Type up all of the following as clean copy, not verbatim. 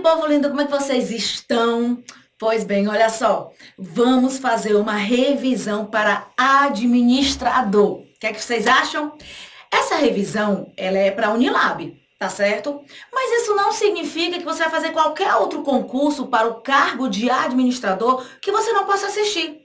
povo lindo, como é que vocês estão? Pois bem, olha só, vamos fazer uma revisão para administrador. O que é que vocês acham? Essa revisão, ela é para Unilab, tá certo? Mas isso não significa que você vai fazer qualquer outro concurso para o cargo de administrador que você não possa assistir.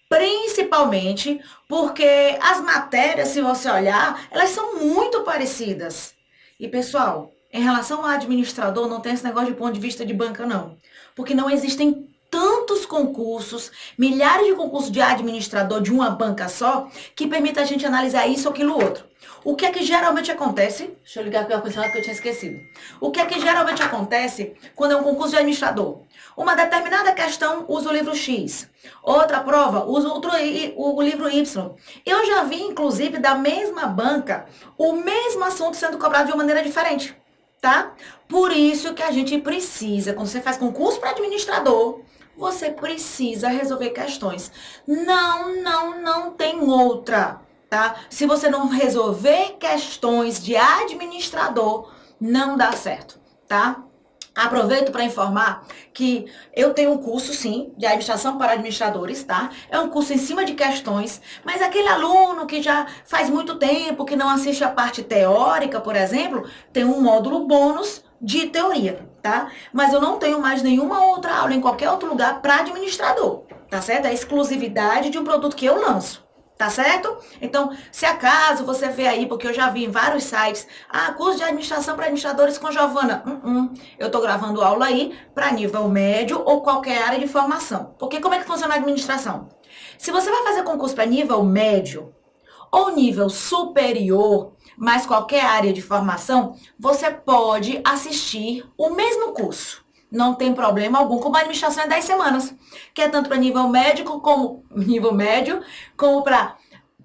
Principalmente porque as matérias, se você olhar, elas são muito parecidas. E pessoal, em relação ao administrador, não tem esse negócio de ponto de vista de banca, não. Porque não existem tantos concursos, milhares de concursos de administrador de uma banca só, que permita a gente analisar isso ou aquilo outro. O que é que geralmente acontece? Deixa eu ligar aqui o ar-condicionado que eu tinha esquecido. O que é que geralmente acontece quando é um concurso de administrador? Uma determinada questão usa o livro X. Outra prova usa o livro Y. Eu já vi, inclusive, da mesma banca, o mesmo assunto sendo cobrado de uma maneira diferente. Tá? Por isso que a gente precisa, quando você faz concurso para administrador, você precisa resolver questões. Não tem outra, tá? Se você não resolver questões de administrador, não dá certo, tá? Aproveito para informar que eu tenho um curso, sim, de administração para administradores, tá? É um curso em cima de questões, mas aquele aluno que já faz muito tempo, que não assiste a parte teórica, por exemplo, tem um módulo bônus de teoria, tá? Mas eu não tenho mais nenhuma outra aula em qualquer outro lugar para administrador, tá certo? É a exclusividade de um produto que eu lanço. Tá certo? Então, se acaso você vê aí, porque eu já vi em vários sites, curso de administração para administradores com Giovana. Eu tô gravando aula aí para nível médio ou qualquer área de formação. Porque como é que funciona a administração? Se você vai fazer concurso para nível médio ou nível superior, mas qualquer área de formação, você pode assistir o mesmo curso. Não tem problema algum, como a administração é 10 semanas, que é tanto para nível médico como nível médio, como para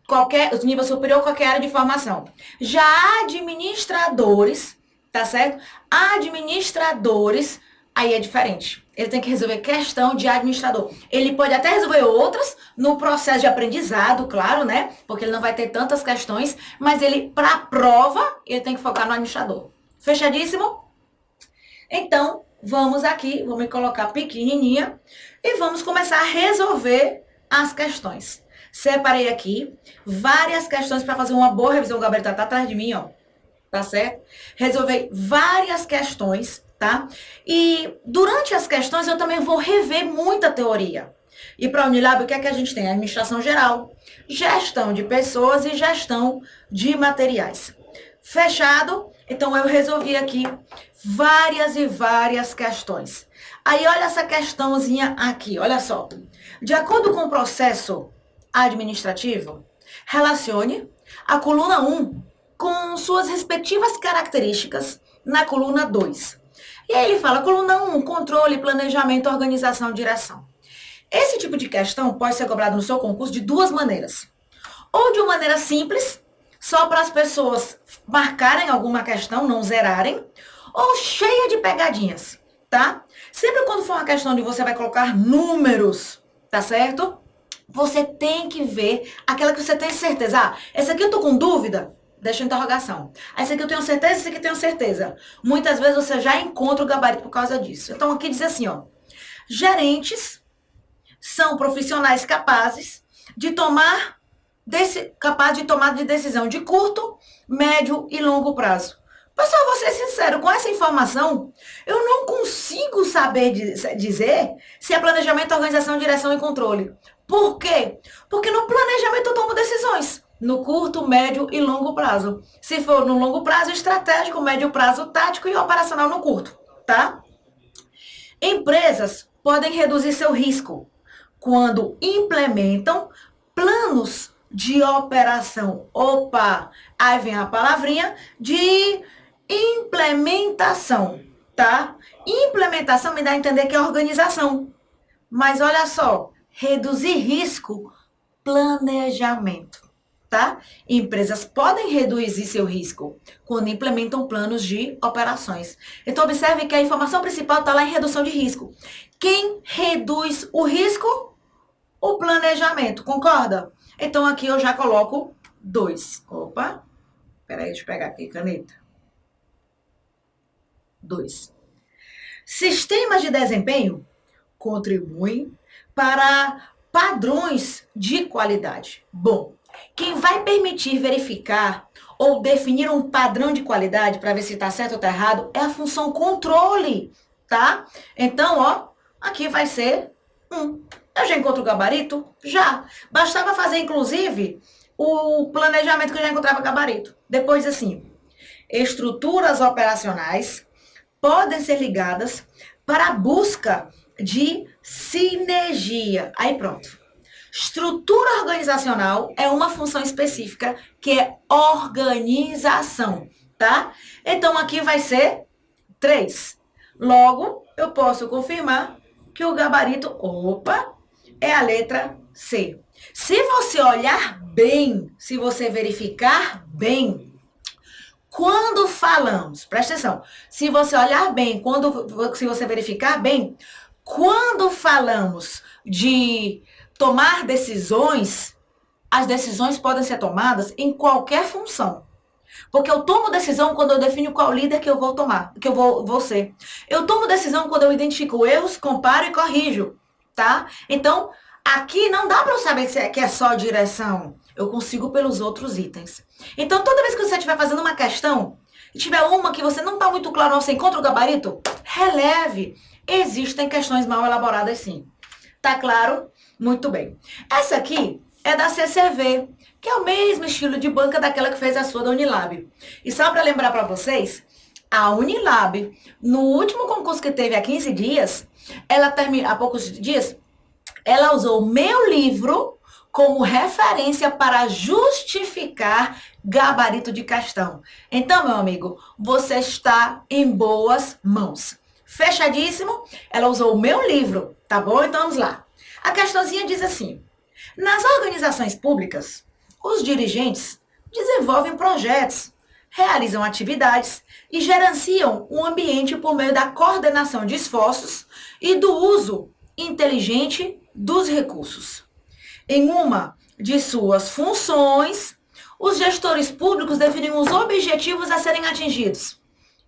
qualquer nível superior, qualquer área de formação. Já administradores, tá certo? Administradores, aí é diferente. Ele tem que resolver questão de administrador. Ele pode até resolver outras no processo de aprendizado, claro, né? Porque ele não vai ter tantas questões, mas ele, para a prova, ele tem que focar no administrador. Fechadíssimo? Então, vamos aqui, vou me colocar pequenininha e vamos começar a resolver as questões. Separei aqui várias questões para fazer uma boa revisão. O Gabriel tá atrás de mim, ó. Tá certo? Resolvi várias questões, tá? E durante as questões eu também vou rever muita teoria. E para a Unilab, o que é que a gente tem? Administração geral, gestão de pessoas e gestão de materiais. Fechado? Então, eu resolvi aqui várias e várias questões. Aí, olha essa questãozinha aqui, olha só. De acordo com o processo administrativo, relacione a coluna 1 com suas respectivas características na coluna 2. E aí ele fala, coluna 1, controle, planejamento, organização, direção. Esse tipo de questão pode ser cobrado no seu concurso de duas maneiras. Ou de uma maneira simples, só para as pessoas marcarem alguma questão, não zerarem, ou cheia de pegadinhas, tá? Sempre quando for uma questão de você vai colocar números, tá certo? Você tem que ver aquela que você tem certeza. Essa aqui eu tô com dúvida, deixa a interrogação. Essa aqui eu tenho certeza, essa aqui eu tenho certeza. Muitas vezes você já encontra o gabarito por causa disso. Então aqui diz assim, ó. Gerentes são profissionais capazes de tomar de decisão de curto, médio e longo prazo. Pessoal, vou ser sincero, com essa informação, eu não consigo saber dizer se é planejamento, organização, direção e controle. Por quê? Porque no planejamento eu tomo decisões. No curto, médio e longo prazo. Se for no longo prazo, estratégico, médio prazo, tático e operacional no curto, tá? Empresas podem reduzir seu risco quando implementam planos de operação. Opa, aí vem a palavrinha de implementação, tá? Implementação me dá a entender que é organização. Mas olha só, reduzir risco, planejamento, tá? Empresas podem reduzir seu risco quando implementam planos de operações. Então observe que a informação principal está lá em redução de risco. Quem reduz o risco? O planejamento, concorda? Então, aqui eu já coloco 2. Opa, peraí, deixa eu pegar aqui, caneta. 2. Sistemas de desempenho contribuem para padrões de qualidade. Bom, quem vai permitir verificar ou definir um padrão de qualidade para ver se está certo ou está errado é a função controle, tá? Então, ó, aqui vai ser eu já encontro o gabarito? Já. Bastava fazer, inclusive, o planejamento que eu já encontrava gabarito. Depois, assim, estruturas operacionais podem ser ligadas para a busca de sinergia. Aí pronto. Estrutura organizacional é uma função específica que é organização, tá? Então aqui vai ser 3. Logo, eu posso confirmar que o gabarito, é a letra C. Se você olhar bem, se você verificar bem, quando falamos, presta atenção, se você olhar bem, se você verificar bem, quando falamos de tomar decisões, as decisões podem ser tomadas em qualquer função. Porque eu tomo decisão quando eu defino qual líder que eu vou tomar, que eu vou ser. Eu tomo decisão quando eu identifico erros, comparo e corrijo, tá? Então, aqui não dá para eu saber que é só direção. Eu consigo pelos outros itens. Então, toda vez que você estiver fazendo uma questão, e tiver uma que você não está muito claro, você encontra o gabarito, releve. Existem questões mal elaboradas, sim. Tá claro? Muito bem. Essa aqui é da CCV, que é o mesmo estilo de banca daquela que fez a sua da Unilab. E só para lembrar para vocês, a Unilab, no último concurso que teve há 15 dias, há poucos dias, ela usou o meu livro como referência para justificar gabarito de questão. Então, meu amigo, você está em boas mãos. Fechadíssimo? Ela usou o meu livro, tá bom? Então, vamos lá. A questãozinha diz assim: nas organizações públicas, os dirigentes desenvolvem projetos, realizam atividades e gerenciam o ambiente por meio da coordenação de esforços e do uso inteligente dos recursos. Em uma de suas funções, os gestores públicos definem os objetivos a serem atingidos,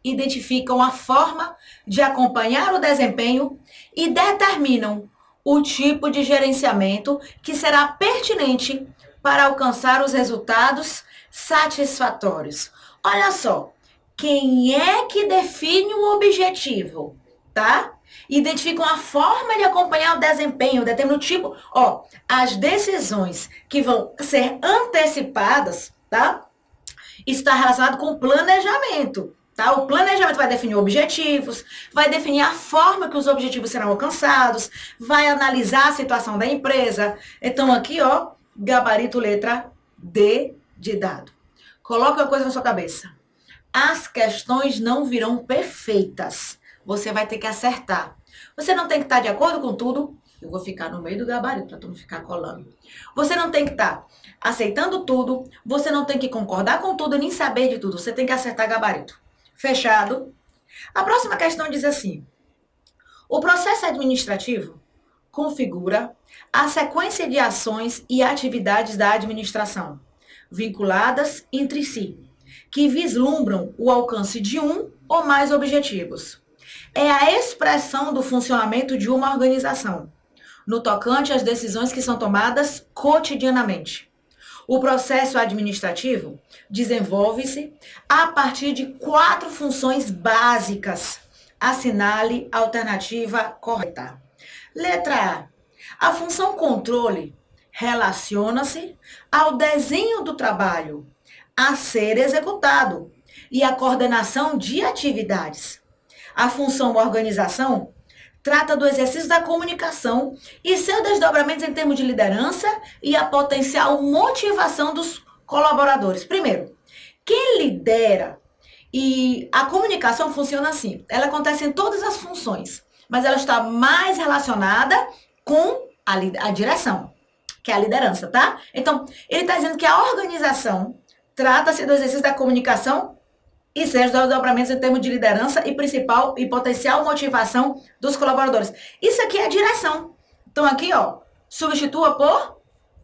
identificam a forma de acompanhar o desempenho e determinam o tipo de gerenciamento que será pertinente para alcançar os resultados satisfatórios. Olha só, quem é que define o objetivo, tá? Identificam a forma de acompanhar o desempenho, determinam o tipo, as decisões que vão ser antecipadas, tá? Está relacionado com o planejamento. Tá? O planejamento vai definir objetivos, vai definir a forma que os objetivos serão alcançados, vai analisar a situação da empresa. Então, aqui, gabarito letra D de dado. Coloca uma coisa na sua cabeça. As questões não virão perfeitas. Você vai ter que acertar. Você não tem que estar de acordo com tudo. Eu vou ficar no meio do gabarito para tu não ficar colando. Você não tem que estar aceitando tudo. Você não tem que concordar com tudo nem saber de tudo. Você tem que acertar gabarito. Fechado? A próxima questão diz assim: o processo administrativo configura a sequência de ações e atividades da administração, vinculadas entre si, que vislumbram o alcance de um ou mais objetivos. É a expressão do funcionamento de uma organização, no tocante às decisões que são tomadas cotidianamente. O processo administrativo desenvolve-se a partir de 4 funções básicas. Assinale a alternativa correta. Letra A. A função controle relaciona-se ao desenho do trabalho a ser executado e à coordenação de atividades. A função organização trata do exercício da comunicação e seus desdobramentos em termos de liderança e a potencial motivação dos colaboradores. Primeiro, quem lidera, e a comunicação funciona assim, ela acontece em todas as funções, mas ela está mais relacionada com a direção, que é a liderança, tá? Então, ele está dizendo que a organização trata-se do exercício da comunicação e seus desdobramentos em termos de liderança e principal e potencial motivação dos colaboradores. Isso aqui é direção. Então, aqui, substitua por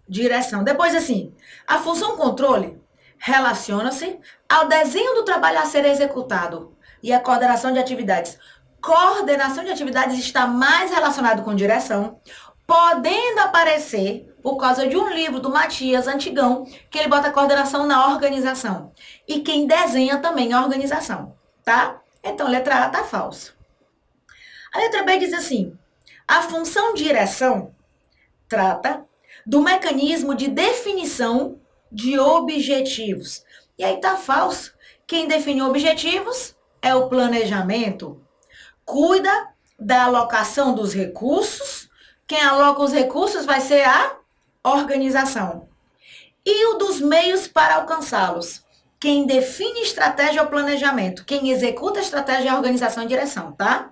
direção. Depois, assim, a função controle relaciona-se ao desenho do trabalho a ser executado e à coordenação de atividades. Coordenação de atividades está mais relacionado com direção, podendo aparecer por causa de um livro do Matias Antigão, que ele bota coordenação na organização. E quem desenha também a organização, tá? Então, letra A tá falso. A letra B diz assim: a função direção trata do mecanismo de definição de objetivos. E aí tá falso. Quem define objetivos é o planejamento. Cuida da alocação dos recursos. Quem aloca os recursos vai ser a organização. E o dos meios para alcançá-los. Quem define estratégia é o planejamento. Quem executa a estratégia é a organização e direção, tá?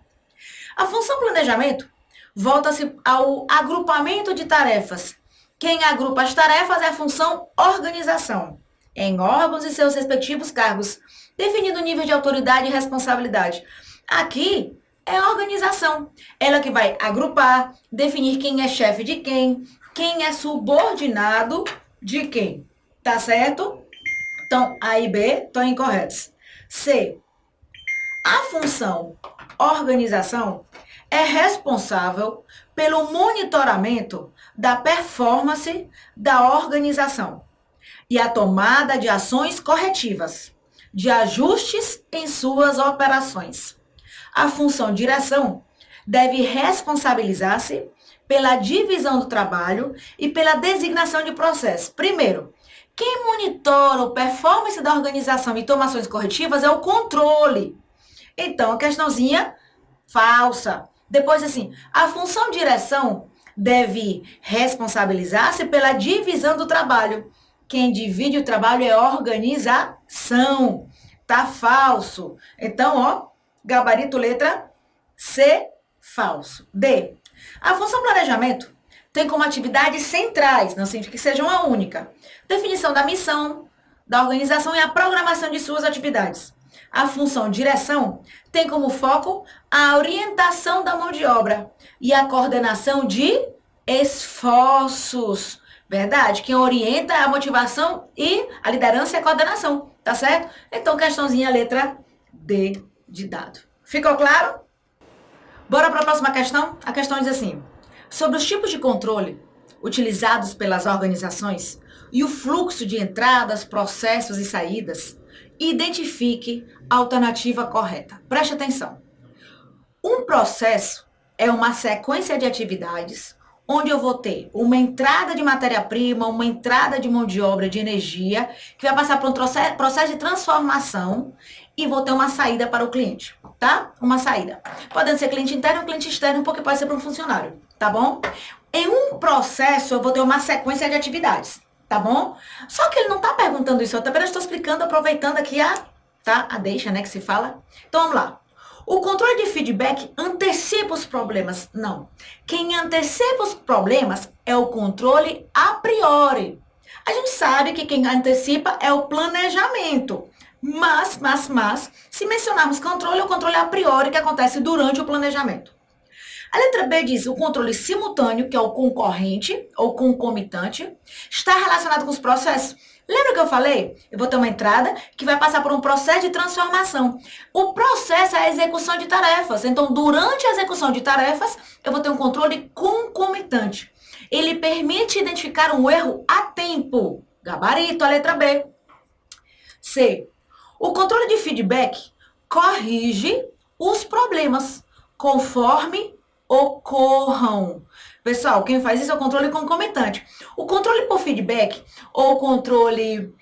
A função planejamento volta-se ao agrupamento de tarefas. Quem agrupa as tarefas é a função organização, em órgãos e seus respectivos cargos, definindo o nível de autoridade e responsabilidade. Aqui é a organização. Ela que vai agrupar, definir quem é chefe de quem é subordinado de quem. Tá certo? Então, A e B estão incorretos. C. A função organização é responsável pelo monitoramento da performance da organização e a tomada de ações corretivas, de ajustes em suas operações. A função direção deve responsabilizar-se pela divisão do trabalho e pela designação de processo. Primeiro, quem monitora a performance da organização e toma ações corretivas é o controle. Então, a questãozinha falsa. Depois, assim, a função direção deve responsabilizar-se pela divisão do trabalho. Quem divide o trabalho é organização. Tá falso. Então, ó, gabarito letra C, falso. D. A função planejamento tem como atividades centrais, não significa que seja uma única. Definição da missão, da organização e a programação de suas atividades. A função direção tem como foco a orientação da mão de obra e a coordenação de esforços. Verdade? Quem orienta é a motivação e a liderança e a coordenação, tá certo? Então, questãozinha letra D de dado. Ficou claro? Bora para a próxima questão? A questão diz assim: sobre os tipos de controle utilizados pelas organizações e o fluxo de entradas, processos e saídas, identifique a alternativa correta. Preste atenção. Um processo é uma sequência de atividades onde eu vou ter uma entrada de matéria-prima, uma entrada de mão de obra, de energia, que vai passar por um processo de transformação e vou ter uma saída para o cliente, tá? Uma saída. Pode ser cliente interno ou cliente externo, porque pode ser para um funcionário, tá bom? Em um processo, eu vou ter uma sequência de atividades, tá bom? Só que ele não tá perguntando isso, eu apenas estou explicando, aproveitando aqui a deixa, né, que se fala. Então, vamos lá. O controle de feedback antecipa os problemas? Não. Quem antecipa os problemas é o controle a priori. A gente sabe que quem antecipa é o planejamento. Mas, se mencionarmos controle, é o controle a priori que acontece durante o planejamento. A letra B diz o controle simultâneo, que é o concorrente ou concomitante, está relacionado com os processos. Lembra que eu falei? Eu vou ter uma entrada que vai passar por um processo de transformação. O processo é a execução de tarefas. Então, durante a execução de tarefas, eu vou ter um controle concomitante. Ele permite identificar um erro a tempo. Gabarito, a letra B. C. O controle de feedback corrige os problemas conforme ocorram. Pessoal, quem faz isso é o controle concomitante. O controle por feedback, ou controle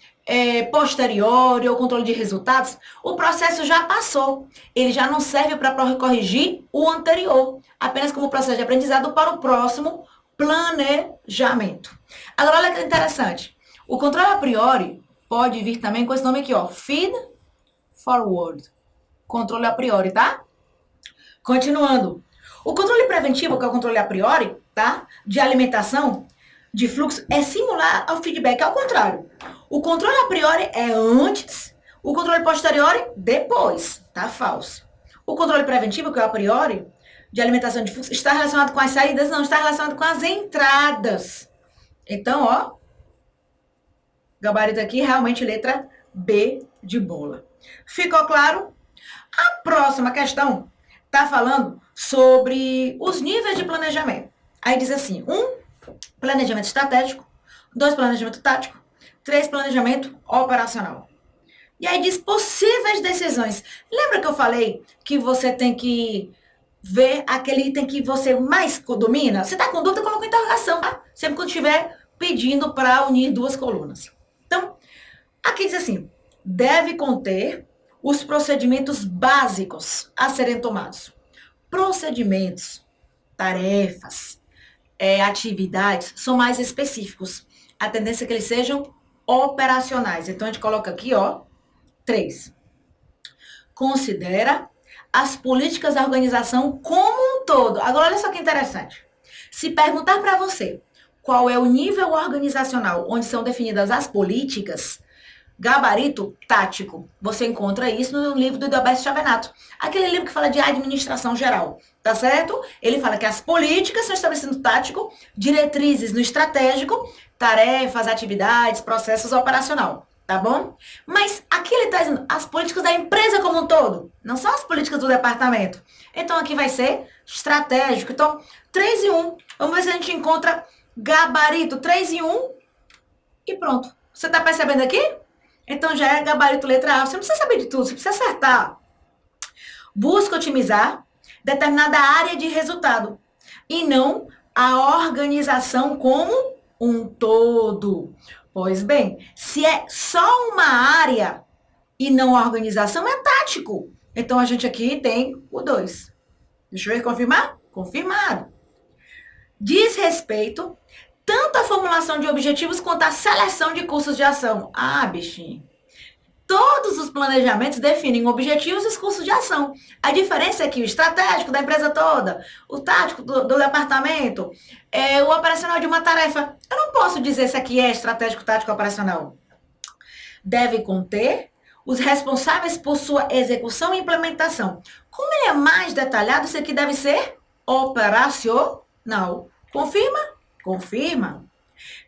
posterior, ou controle de resultados, o processo já passou. Ele já não serve para corrigir o anterior, apenas como processo de aprendizado para o próximo planejamento. Agora, olha que interessante. O controle a priori pode vir também com esse nome aqui, ó, feed forward. Controle a priori, tá? Continuando. O controle preventivo, que é o controle a priori, tá? De alimentação, de fluxo, é similar ao feedback, ao contrário. O controle a priori é antes, o controle posterior, depois, tá? Falso. O controle preventivo, que é o a priori, de alimentação de fluxo, está relacionado com as saídas? Não, está relacionado com as entradas. Então, ó, gabarito aqui, realmente letra B de bola. Ficou claro? A próxima questão Está falando sobre os níveis de planejamento. Aí diz assim, 1, planejamento estratégico, 2, planejamento tático, 3, planejamento operacional. E aí diz possíveis decisões. Lembra que eu falei que você tem que ver aquele item que você mais domina? Você está com dúvida, coloca interrogação, tá? Sempre quando estiver pedindo para unir duas colunas. Então, aqui diz assim, deve conter os procedimentos básicos a serem tomados. Procedimentos, tarefas, atividades são mais específicos. A tendência é que eles sejam operacionais. Então, a gente coloca aqui, ó, 3. Considera as políticas da organização como um todo. Agora, olha só que interessante. Se perguntar para você qual é o nível organizacional onde são definidas as políticas, gabarito tático. Você encontra isso no livro do Delberto Chavenato. Aquele livro que fala de administração geral, tá certo? Ele fala que as políticas são estabelecidas no tático, diretrizes no estratégico, tarefas, atividades, processos operacional, tá bom? Mas aqui ele traz as políticas da empresa como um todo, não são as políticas do departamento. Então aqui vai ser estratégico. Então, 3 em 1. Vamos ver se a gente encontra gabarito 3 em 1 e pronto. Você tá percebendo aqui? Então já é gabarito letra A. Você não precisa saber de tudo, você precisa acertar. Busca otimizar determinada área de resultado e não a organização como um todo. Pois bem, se é só uma área e não a organização, é tático. Então a gente aqui tem o 2. Deixa eu ver, confirmar? Confirmado. Diz respeito tanto a formulação de objetivos quanto a seleção de cursos de ação. Ah, bichinho. Todos os planejamentos definem objetivos e cursos de ação. A diferença é que o estratégico da empresa toda, o tático do departamento, o operacional de uma tarefa. Eu não posso dizer se aqui é estratégico, tático, operacional. Deve conter os responsáveis por sua execução e implementação. Como ele é mais detalhado, isso aqui deve ser operacional. Confirma? Confirma.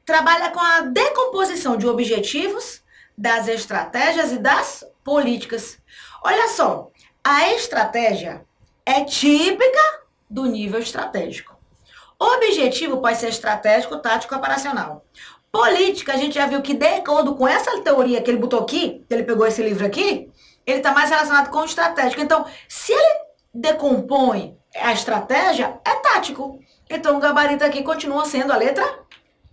Trabalha com a decomposição de objetivos, das estratégias e das políticas. Olha só, a estratégia é típica do nível estratégico. O objetivo pode ser estratégico, tático, operacional. Política, a gente já viu que de acordo com essa teoria que ele botou aqui, que ele pegou esse livro aqui, ele está mais relacionado com o estratégico. Então, se ele decompõe a estratégia, é tático. Então, o gabarito aqui continua sendo a letra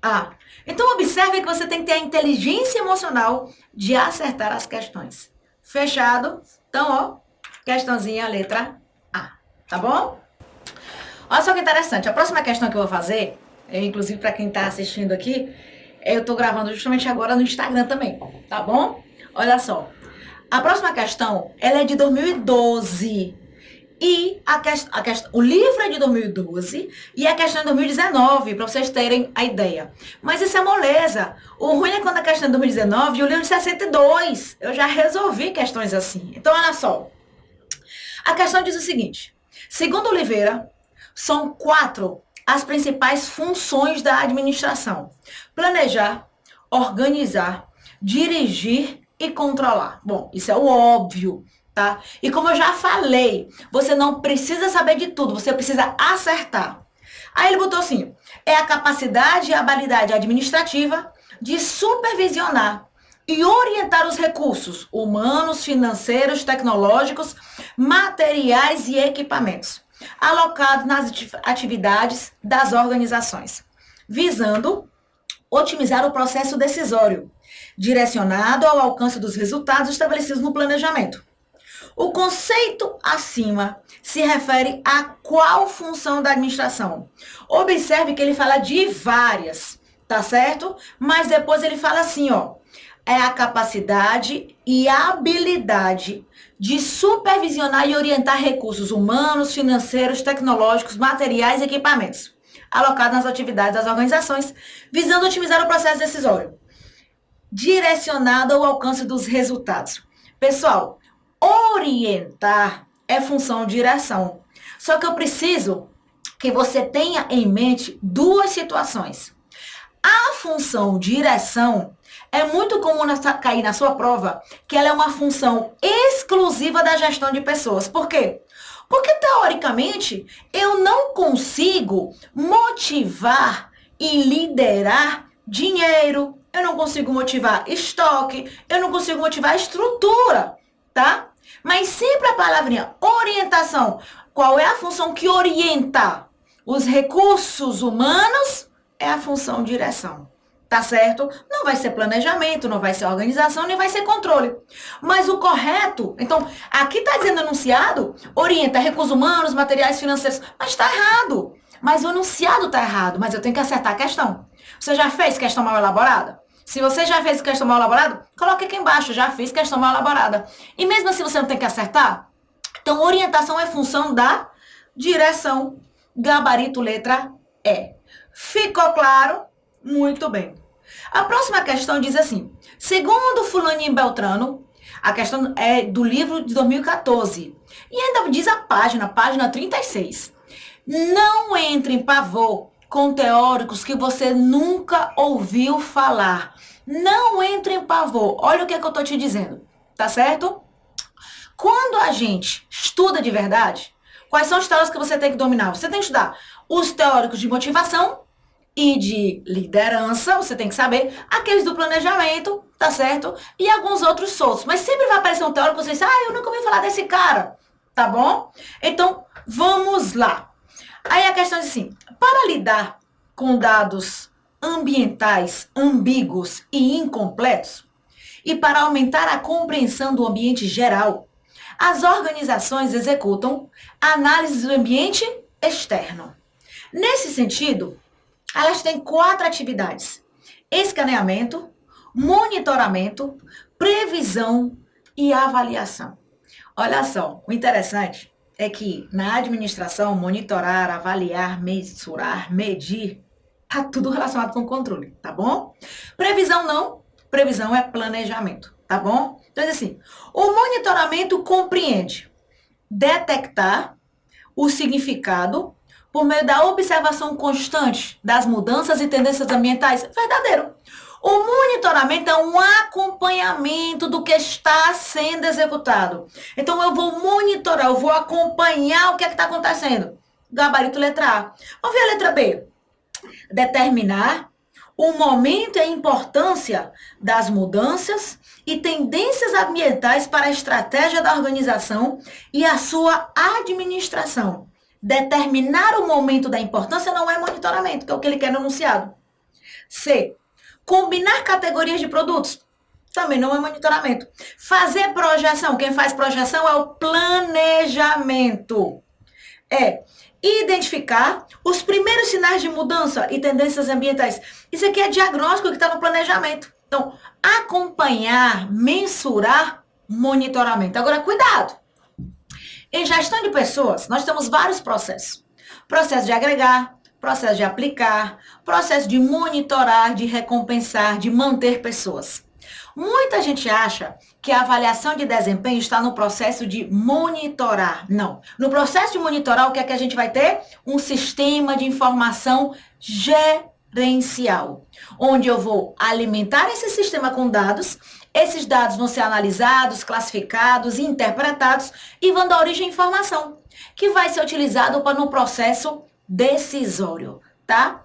A. Então, observe que você tem que ter a inteligência emocional de acertar as questões. Fechado? Então, ó, questãozinha, letra A. Tá bom? Olha só que interessante. A próxima questão que eu vou fazer, inclusive para quem está assistindo aqui, eu estou gravando justamente agora no Instagram também. Tá bom? Olha só. A próxima questão, ela é de 2012. E o livro é de 2012 e a questão é de 2019, para vocês terem a ideia. Mas isso é moleza. O ruim é quando a questão é de 2019 e o livro de 62. Eu já resolvi questões assim. Então, olha só. A questão diz o seguinte. Segundo Oliveira, são 4 as principais funções da administração. Planejar, organizar, dirigir e controlar. Bom, isso é o óbvio. Tá? E como eu já falei, você não precisa saber de tudo, você precisa acertar. Aí ele botou assim, é a capacidade e a habilidade administrativa de supervisionar e orientar os recursos humanos, financeiros, tecnológicos, materiais e equipamentos alocados nas atividades das organizações, visando otimizar o processo decisório, direcionado ao alcance dos resultados estabelecidos no planejamento. O conceito acima se refere a qual função da administração? Observe que ele fala de várias, tá certo? Mas depois ele fala assim, ó, é a capacidade e a habilidade de supervisionar e orientar recursos humanos, financeiros, tecnológicos, materiais e equipamentos alocados nas atividades das organizações, visando otimizar o processo decisório, direcionado ao alcance dos resultados. Pessoal, orientar é função de direção. Só que eu preciso que você tenha em mente 2 situações. A função direção, é muito comum cair na sua prova que ela é uma função exclusiva da gestão de pessoas. Por quê? Porque, teoricamente, eu não consigo motivar e liderar dinheiro, eu não consigo motivar estoque, eu não consigo motivar estrutura, tá? Mas sempre a palavrinha orientação, qual é a função que orienta os recursos humanos? É a função direção. Tá certo? Não vai ser planejamento, não vai ser organização, nem vai ser controle. Mas o correto, então, aqui está dizendo enunciado, orienta recursos humanos, materiais financeiros, mas está errado. Mas o enunciado está errado, mas eu tenho que acertar a questão. Você já fez questão mal elaborada? Se você já fez questão mal elaborada, coloque aqui embaixo, já fiz questão mal elaborada. E mesmo assim você não tem que acertar? Então, orientação é função da direção. Gabarito letra E. Ficou claro? Muito bem. A próxima questão diz assim, segundo fulaninho Beltrano, a questão é do livro de 2014, e ainda diz a página 36. Não entre em pavor com teóricos que você nunca ouviu falar. Não entre em pavor. Olha o que é que eu tô te dizendo, tá certo? Quando a gente estuda de verdade, quais são os teóricos que você tem que dominar? Você tem que estudar os teóricos de motivação e de liderança, você tem que saber, aqueles do planejamento, tá certo? E alguns outros soltos. Mas sempre vai aparecer um teórico que você diz, eu nunca ouvi falar desse cara, tá bom? Então, vamos lá. Aí a questão é assim, para lidar com dados ambientais ambíguos e incompletos, e para aumentar a compreensão do ambiente geral, as organizações executam análise do ambiente externo. Nesse sentido, elas têm 4 atividades: escaneamento, monitoramento, previsão e avaliação. Olha só, o interessante é que na administração, monitorar, avaliar, mensurar, medir, tá tudo relacionado com controle, tá bom? Previsão não, previsão é planejamento, tá bom? Então, assim, o monitoramento compreende detectar o significado por meio da observação constante das mudanças e tendências ambientais. Verdadeiro. O monitoramento é um acompanhamento do que está sendo executado. Então, eu vou monitorar, eu vou acompanhar o que é que está acontecendo. Gabarito letra A. Vamos ver a letra B. Determinar o momento e a importância das mudanças e tendências ambientais para a estratégia da organização e a sua administração. Determinar o momento da importância não é monitoramento, que é o que ele quer no enunciado. C. Combinar categorias de produtos. Também não é monitoramento. Fazer projeção. Quem faz projeção é o planejamento. Identificar os primeiros sinais de mudança e tendências ambientais. Isso aqui é diagnóstico que está no planejamento. Então, acompanhar, mensurar, monitoramento. Agora, cuidado. Em gestão de pessoas, nós temos vários processos. Processo de agregar, processo de aplicar, processo de monitorar, de recompensar, de manter pessoas. Muita gente acha que a avaliação de desempenho está no processo de monitorar. Não. No processo de monitorar, o que é que a gente vai ter? Um sistema de informação gerencial, onde eu vou alimentar esse sistema com dados. Esses dados vão ser analisados, classificados, interpretados e vão dar origem à informação, que vai ser utilizado no processo decisório, tá?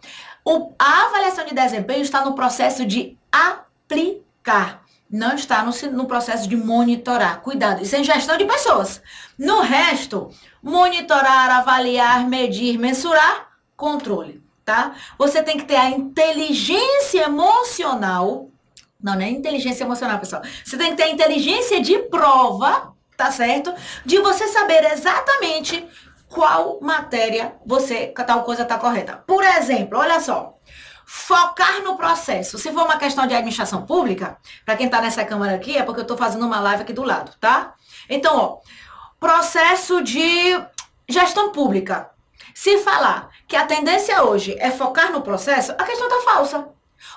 A avaliação de desempenho está no processo de aplicar, não está no processo de monitorar. Cuidado, isso é gestão de pessoas. No resto, monitorar, avaliar, medir, mensurar, controle, tá? Você tem que ter a inteligência emocional. Não é inteligência emocional, pessoal. Você tem que ter a inteligência de prova, tá certo? De você saber exatamente qual matéria tal coisa tá correta. Por exemplo, olha só. Focar no processo. Se for uma questão de administração pública, para quem tá nessa câmera aqui, é porque eu tô fazendo uma live aqui do lado, tá? Então, ó, processo de gestão pública. Se falar que a tendência hoje é focar no processo, a questão tá falsa.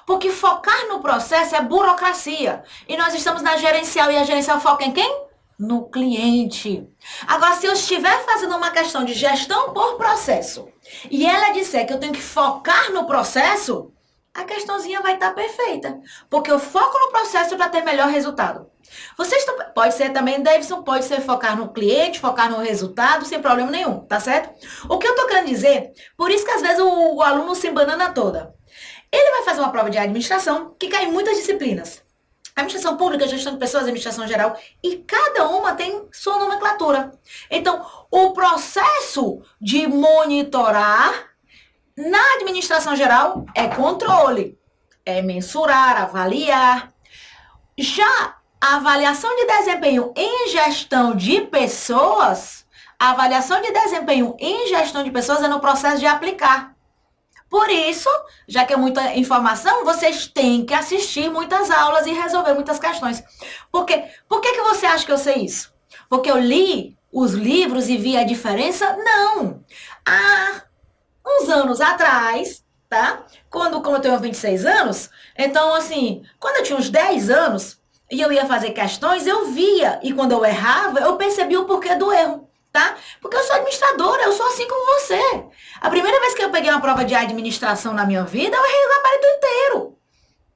Porque focar no processo é burocracia. E nós estamos na gerencial. E a gerencial foca em quem? No cliente. Agora, se eu estiver fazendo uma questão de gestão por processo, e ela disser que eu tenho que focar no processo, a questãozinha vai estar perfeita. Porque eu foco no processo para ter melhor resultado. Pode ser também, Davidson, pode ser focar no cliente, focar no resultado, sem problema nenhum, tá certo? O que eu tô querendo dizer, por isso que às vezes o aluno se embanana toda. Ele vai fazer uma prova de administração que cai em muitas disciplinas. Administração pública, gestão de pessoas, administração geral, e cada uma tem sua nomenclatura. Então, o processo de monitorar na administração geral é controle, é mensurar, avaliar. Já a avaliação de desempenho em gestão de pessoas, a avaliação de desempenho em gestão de pessoas é no processo de aplicar. Por isso, já que é muita informação, vocês têm que assistir muitas aulas e resolver muitas questões. Por que você acha que eu sei isso? Porque eu li os livros e vi a diferença? Não. Há uns anos atrás, tá? Como eu tenho 26 anos, então, assim, quando eu tinha uns 10 anos e eu ia fazer questões, eu via. E quando eu errava, eu percebia o porquê do erro. Tá? Porque eu sou administradora, eu sou assim como você. A primeira vez que eu peguei uma prova de administração na minha vida, eu errei o gabarito inteiro.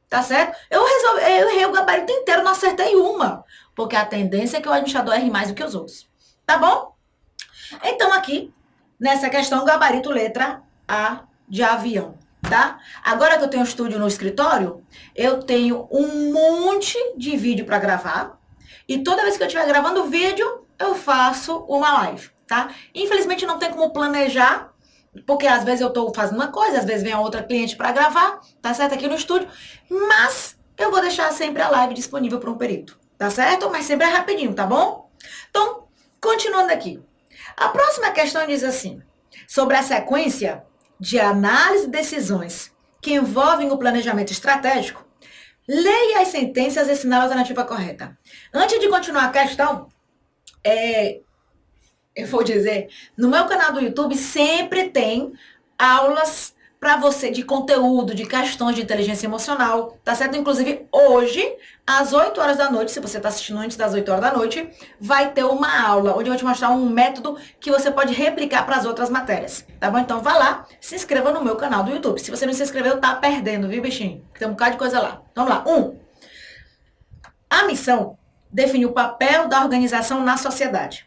Tá certo? Eu errei o gabarito inteiro, não acertei uma. Porque a tendência é que o administrador erre mais do que os outros. Tá bom? Então aqui, nessa questão, gabarito letra A de avião. Tá? Agora que eu tenho um estúdio no escritório, eu tenho um monte de vídeo para gravar. E toda vez que eu estiver gravando vídeo, eu faço uma live, tá? Infelizmente não tem como planejar, porque às vezes eu tô fazendo uma coisa, às vezes vem a outra cliente para gravar, tá certo? Aqui no estúdio, mas eu vou deixar sempre a live disponível para um período, tá certo? Mas sempre é rapidinho, tá bom? Então, continuando aqui. A próxima questão diz assim, sobre a sequência de análise de decisões que envolvem o planejamento estratégico, leia as sentenças e assinale a alternativa correta. Antes de continuar a questão, eu vou dizer, no meu canal do YouTube sempre tem aulas para você de conteúdo, de questões de inteligência emocional, tá certo? Inclusive, hoje, às 8 horas da noite, se você está assistindo antes das 8 horas da noite, vai ter uma aula onde eu vou te mostrar um método que você pode replicar para as outras matérias, tá bom? Então, vá lá, se inscreva no meu canal do YouTube. Se você não se inscreveu, tá perdendo, viu, bichinho? Tem um bocado de coisa lá. Vamos lá. A missão define o papel da organização na sociedade.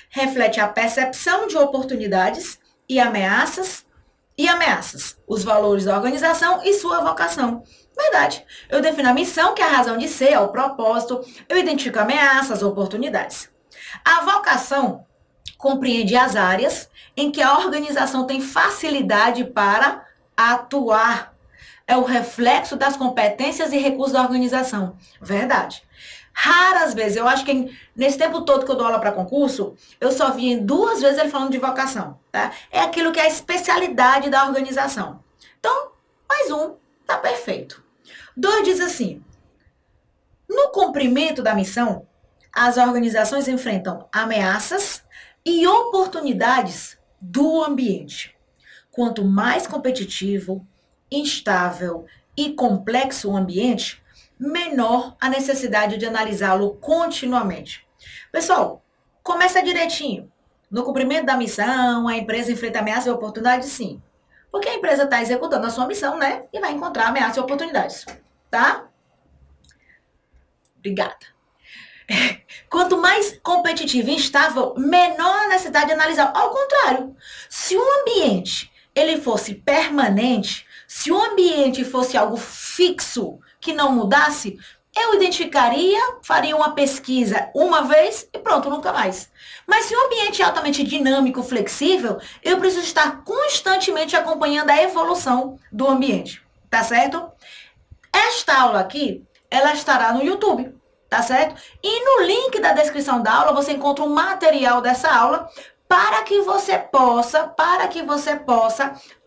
Reflete a percepção de oportunidades e ameaças, os valores da organização e sua vocação. Verdade. Eu defino a missão, que é a razão de ser, é o propósito. Eu identifico ameaças, oportunidades. A vocação compreende as áreas em que a organização tem facilidade para atuar. É o reflexo das competências e recursos da organização. Verdade. Raras vezes, eu acho que nesse tempo todo que eu dou aula para concurso, eu só vi 2 vezes ele falando de vocação, tá? É aquilo que é a especialidade da organização. Então, mais um, tá perfeito. 2 diz assim, no cumprimento da missão, as organizações enfrentam ameaças e oportunidades do ambiente. Quanto mais competitivo, instável e complexo o ambiente, menor a necessidade de analisá-lo continuamente. Pessoal, começa direitinho. No cumprimento da missão, a empresa enfrenta ameaças e oportunidades, sim. Porque a empresa está executando a sua missão, né? E vai encontrar ameaças e oportunidades. Tá? Obrigada. Quanto mais competitivo e instável, menor a necessidade de analisar. Ao contrário, se o ambiente ele fosse permanente, se o ambiente fosse algo fixo, que não mudasse, eu identificaria, faria uma pesquisa uma vez e pronto, nunca mais. Mas se o ambiente é altamente dinâmico, flexível, eu preciso estar constantemente acompanhando a evolução do ambiente, tá certo? Esta aula aqui, ela estará no YouTube, tá certo? E no link da descrição da aula, você encontra um material dessa aula para que você possa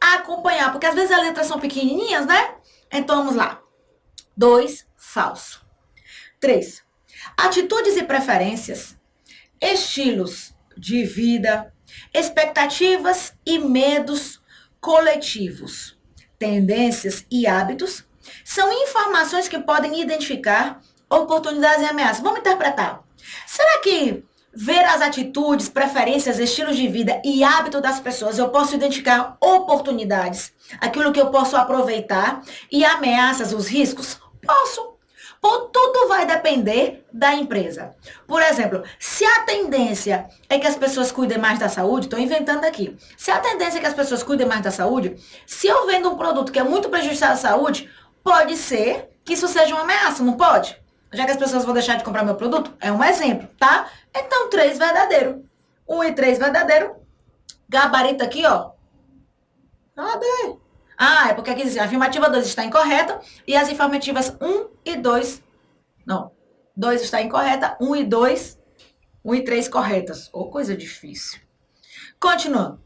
acompanhar, porque às vezes as letras são pequenininhas, né? Então, vamos lá. 2, falso. 3, atitudes e preferências, estilos de vida, expectativas e medos coletivos, tendências e hábitos, são informações que podem identificar oportunidades e ameaças. Vamos interpretar. Será que ver as atitudes, preferências, estilos de vida e hábito das pessoas, eu posso identificar oportunidades, aquilo que eu posso aproveitar e ameaças, os riscos? Posso. Tudo vai depender da empresa. Por exemplo, se a tendência é que as pessoas cuidem mais da saúde, estou inventando aqui. Se a tendência é que as pessoas cuidem mais da saúde, se eu vendo um produto que é muito prejudicial à saúde, pode ser que isso seja uma ameaça, não pode? Já que as pessoas vão deixar de comprar meu produto, é um exemplo, tá? Então, 3 verdadeiro. 1 e 3 verdadeiro. Gabarito aqui, ó. Cadê? Ah, é porque aqui diz, a afirmativa 2 está incorreta e as afirmativas 1 e 2, não, 2 está incorreta, 1 e 2, 1 e 3 corretas. Ô, coisa difícil. Continuando.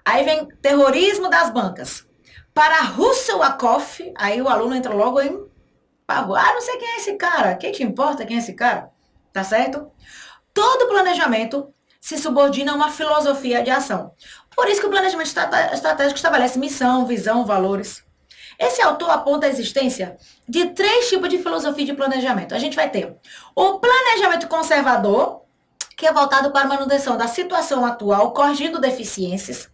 Aí vem terrorismo das bancas. Para Russell Ackoff, aí o aluno entra logo em pavor. Ah, não sei quem é esse cara. Quem te importa quem é esse cara? Tá certo? Todo planejamento se subordina a uma filosofia de ação. Por isso que o planejamento estratégico estabelece missão, visão, valores. Esse autor aponta a existência de 3 tipos de filosofia de planejamento. A gente vai ter o planejamento conservador, que é voltado para a manutenção da situação atual, corrigindo deficiências.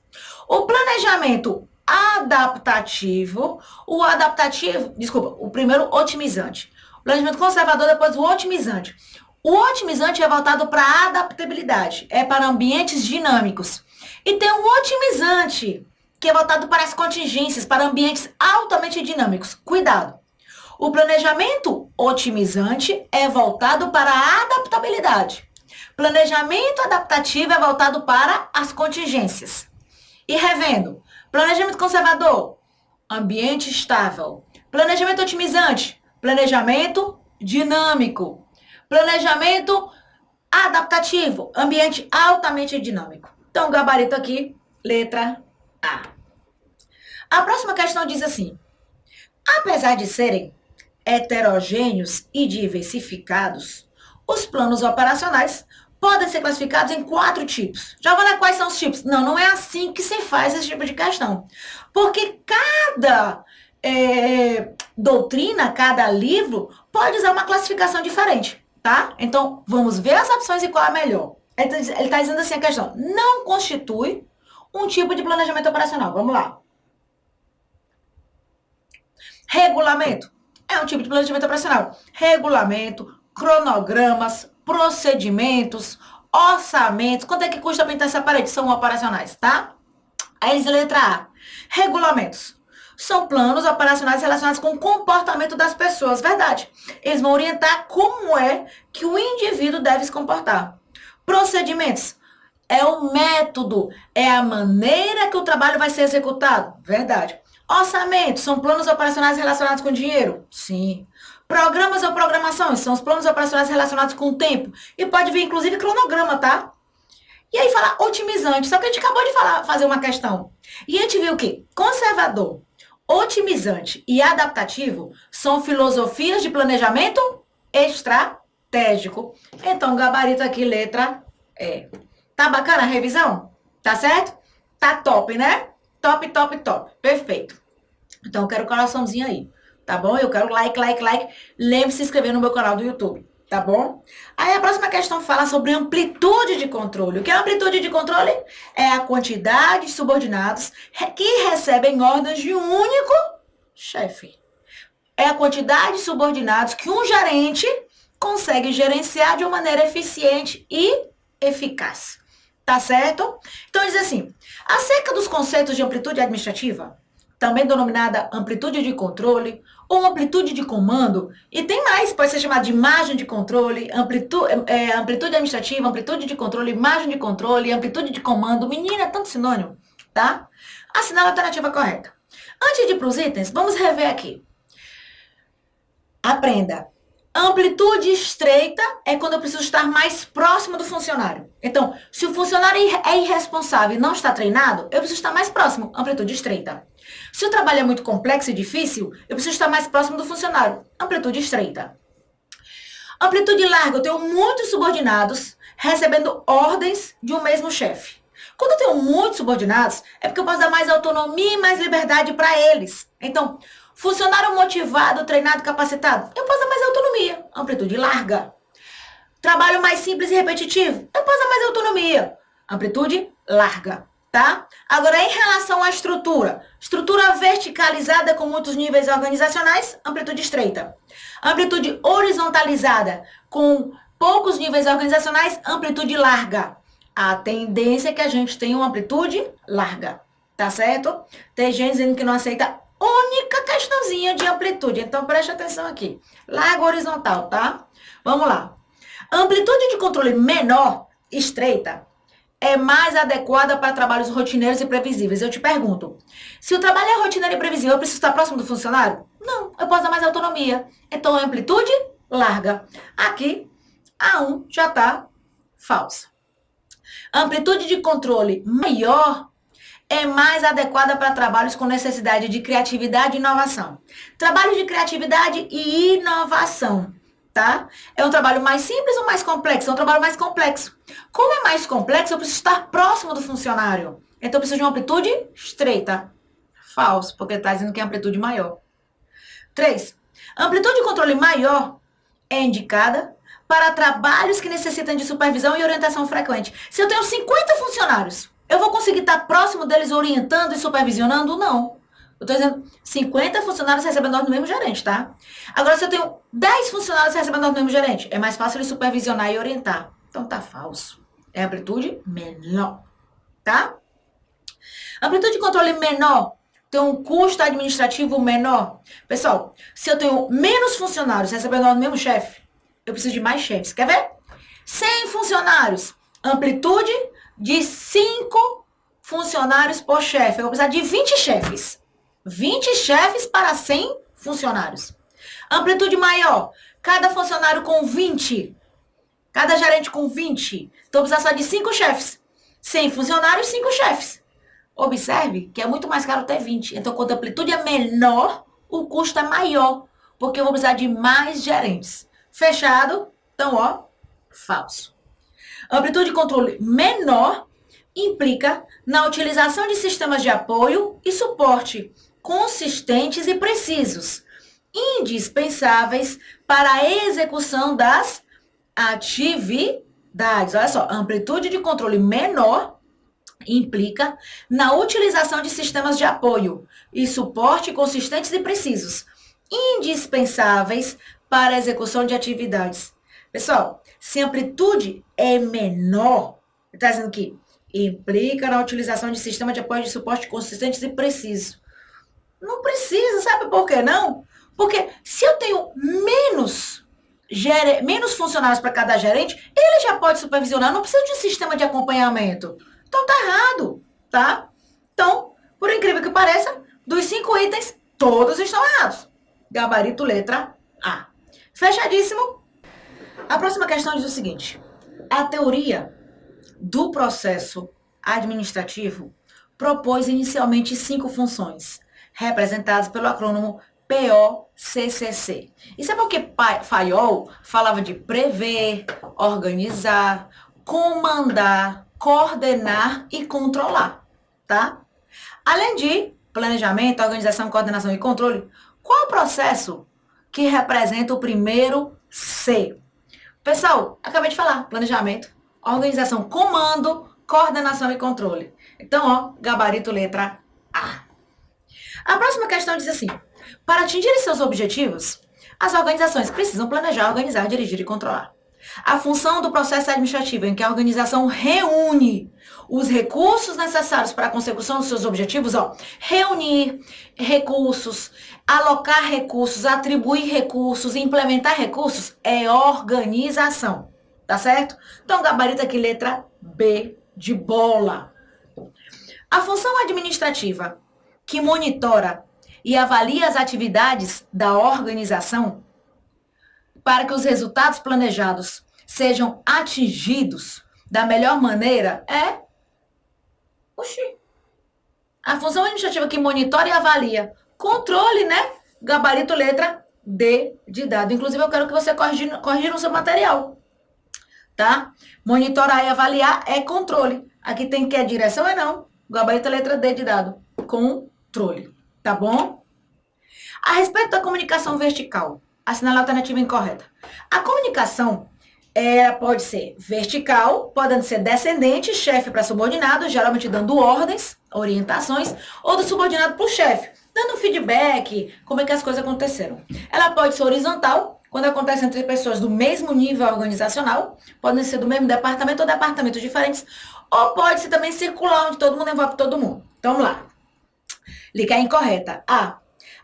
O planejamento adaptativo, o primeiro otimizante. O planejamento conservador, depois o otimizante. O otimizante é voltado para a adaptabilidade, é para ambientes dinâmicos. E tem o otimizante, que é voltado para as contingências, para ambientes altamente dinâmicos. Cuidado! O planejamento otimizante é voltado para a adaptabilidade. Planejamento adaptativo é voltado para as contingências. E revendo, planejamento conservador, ambiente estável. Planejamento otimizante, planejamento dinâmico. Planejamento adaptativo, ambiente altamente dinâmico. Então, gabarito aqui, letra A. A próxima questão diz assim: apesar de serem heterogêneos e diversificados, os planos operacionais podem ser classificados em 4 tipos. Já vou ler quais são os tipos? Não, não é assim que se faz esse tipo de questão. Porque cada doutrina, cada livro, pode usar uma classificação diferente. Tá? Então, vamos ver as opções e qual é a melhor. Ele está dizendo assim a questão: não constitui um tipo de planejamento operacional. Vamos lá. Regulamento é um tipo de planejamento operacional. Regulamento, cronogramas, procedimentos, orçamentos. Quanto é que custa pintar essa parede? São operacionais, tá? Aí diz a letra A. Regulamentos. São planos operacionais relacionados com o comportamento das pessoas, verdade. Eles vão orientar como é que o indivíduo deve se comportar. Procedimentos é o método, é a maneira que o trabalho vai ser executado, verdade. Orçamento são planos operacionais relacionados com dinheiro, sim. Programas ou programações são os planos operacionais relacionados com o tempo. E pode vir, inclusive, cronograma, tá? E aí fala otimizante, só que a gente acabou de fazer uma questão. E a gente viu que conservador, otimizante e adaptativo são filosofias de planejamento estratégico. Então, gabarito aqui, letra E. Tá bacana a revisão? Tá certo? Tá top, né? Top, top, top. Perfeito. Então, eu quero um coraçãozinho aí, tá bom? Eu quero like, like, like. Lembre-se de se inscrever no meu canal do YouTube, tá bom? Aí a próxima questão fala sobre amplitude de controle. O que é amplitude de controle? É a quantidade de subordinados que recebem ordens de um único chefe. É a quantidade de subordinados que um gerente consegue gerenciar de uma maneira eficiente e eficaz. Tá certo? Então, diz assim, acerca dos conceitos de amplitude administrativa, também denominada amplitude de controle ou amplitude de comando, e tem mais, pode ser chamada de margem de controle, amplitude administrativa, amplitude de controle, margem de controle, amplitude de comando. Menina, é tanto sinônimo, tá? Assinala a alternativa correta. Antes de ir para os itens, vamos rever aqui. Aprenda. Amplitude estreita é quando eu preciso estar mais próximo do funcionário. Então, se o funcionário é irresponsável e não está treinado, eu preciso estar mais próximo. Amplitude estreita. Se o trabalho é muito complexo e difícil, eu preciso estar mais próximo do funcionário. Amplitude estreita. Amplitude larga, eu tenho muitos subordinados recebendo ordens de um mesmo chefe. Quando eu tenho muitos subordinados, é porque eu posso dar mais autonomia e mais liberdade para eles. Então, funcionário motivado, treinado, capacitado, eu posso dar mais autonomia. Amplitude larga. Trabalho mais simples e repetitivo. Eu posso dar mais autonomia. Amplitude larga, tá? Agora, em relação à estrutura. Estrutura verticalizada com muitos níveis organizacionais, amplitude estreita. Amplitude horizontalizada com poucos níveis organizacionais, amplitude larga. A tendência é que a gente tenha uma amplitude larga, tá certo? Tem gente dizendo que não aceita única questãozinha de amplitude, então preste atenção aqui. Larga horizontal, tá? Vamos lá. Amplitude de controle menor, estreita, é mais adequada para trabalhos rotineiros e previsíveis. Eu te pergunto, se o trabalho é rotineiro e previsível, eu preciso estar próximo do funcionário? Não, eu posso dar mais autonomia. Então, amplitude larga. Aqui, A1 já está falsa. Amplitude de controle maior é mais adequada para trabalhos com necessidade de criatividade e inovação. Trabalho de criatividade e inovação, tá? É um trabalho mais simples ou mais complexo? É um trabalho mais complexo. Como é mais complexo, eu preciso estar próximo do funcionário. Então, eu preciso de uma amplitude estreita. Falso, porque está dizendo que é amplitude maior. 3. Amplitude de controle maior é indicada para trabalhos que necessitam de supervisão e orientação frequente. Se eu tenho 50 funcionários, eu vou conseguir estar próximo deles orientando e supervisionando? Não. Eu estou dizendo 50 funcionários recebendo ordem do mesmo gerente, tá? Agora, se eu tenho 10 funcionários recebendo ordem do mesmo gerente, é mais fácil ele supervisionar e orientar. Então, tá falso. É amplitude menor, tá? Amplitude de controle menor tem um custo administrativo menor. Pessoal, se eu tenho menos funcionários recebendo ordem do mesmo chefe, eu preciso de mais chefes. Quer ver? 100 funcionários. Amplitude de 5 funcionários por chefe. Eu vou precisar de 20 chefes. 20 chefes para 100 funcionários. Amplitude maior. Cada funcionário com 20. Cada gerente com 20. Então, eu vou precisar só de 5 chefes. 100 funcionários, 5 chefes. Observe que é muito mais caro ter 20. Então, quando a amplitude é menor, o custo é maior. Porque eu vou precisar de mais gerentes. Fechado? Então, ó, falso. Amplitude de controle menor implica na utilização de sistemas de apoio e suporte consistentes e precisos, indispensáveis para a execução das atividades. Olha só, amplitude de controle menor implica na utilização de sistemas de apoio e suporte consistentes e precisos, indispensáveis para a execução de atividades. Pessoal, se a amplitude é menor, está dizendo que implica na utilização de sistema de apoio de suporte consistentes e precisos. Não precisa, sabe por que não? Porque se eu tenho menos funcionários para cada gerente, ele já pode supervisionar, não precisa de um sistema de acompanhamento. Então tá errado, tá? Então, por incrível que pareça, dos 5 itens, todos estão errados. Gabarito letra A. Fechadíssimo? A próxima questão diz o seguinte: a teoria do processo administrativo propôs inicialmente 5 funções, representadas pelo acrônimo POCCC. E sabe por que Fayol falava de prever, organizar, comandar, coordenar e controlar, tá? Além de planejamento, organização, coordenação e controle, qual o processo que representa o primeiro C? Pessoal, acabei de falar, planejamento, organização, comando, coordenação e controle. Então, ó, gabarito letra A. A próxima questão diz assim: para atingir seus objetivos, as organizações precisam planejar, organizar, dirigir e controlar. A função do processo administrativo em que a organização reúne os recursos necessários para a consecução dos seus objetivos, ó, reunir recursos, alocar recursos, atribuir recursos, implementar recursos, é organização, tá certo? Então, gabarito aqui, letra B de bola. A função administrativa que monitora e avalia as atividades da organização para que os resultados planejados sejam atingidos da melhor maneira é... A função administrativa que monitora e avalia. Controle, né? Gabarito letra D de dado. Inclusive, eu quero que você corrija no seu material. Tá? Monitorar e avaliar é controle. Aqui tem que é direção ou não. Gabarito letra D de dado. Controle. Tá bom? A respeito da comunicação vertical. Assinale a alternativa incorreta. A comunicação Ela pode ser vertical, podendo ser descendente, chefe para subordinado, geralmente dando ordens, orientações, ou do subordinado para o chefe, dando feedback, como é que as coisas aconteceram. Ela pode ser horizontal, quando acontece entre pessoas do mesmo nível organizacional, podem ser do mesmo departamento ou departamentos diferentes, ou pode ser também circular, onde todo mundo envolve todo mundo. Então, vamos lá. Liga incorreta. A.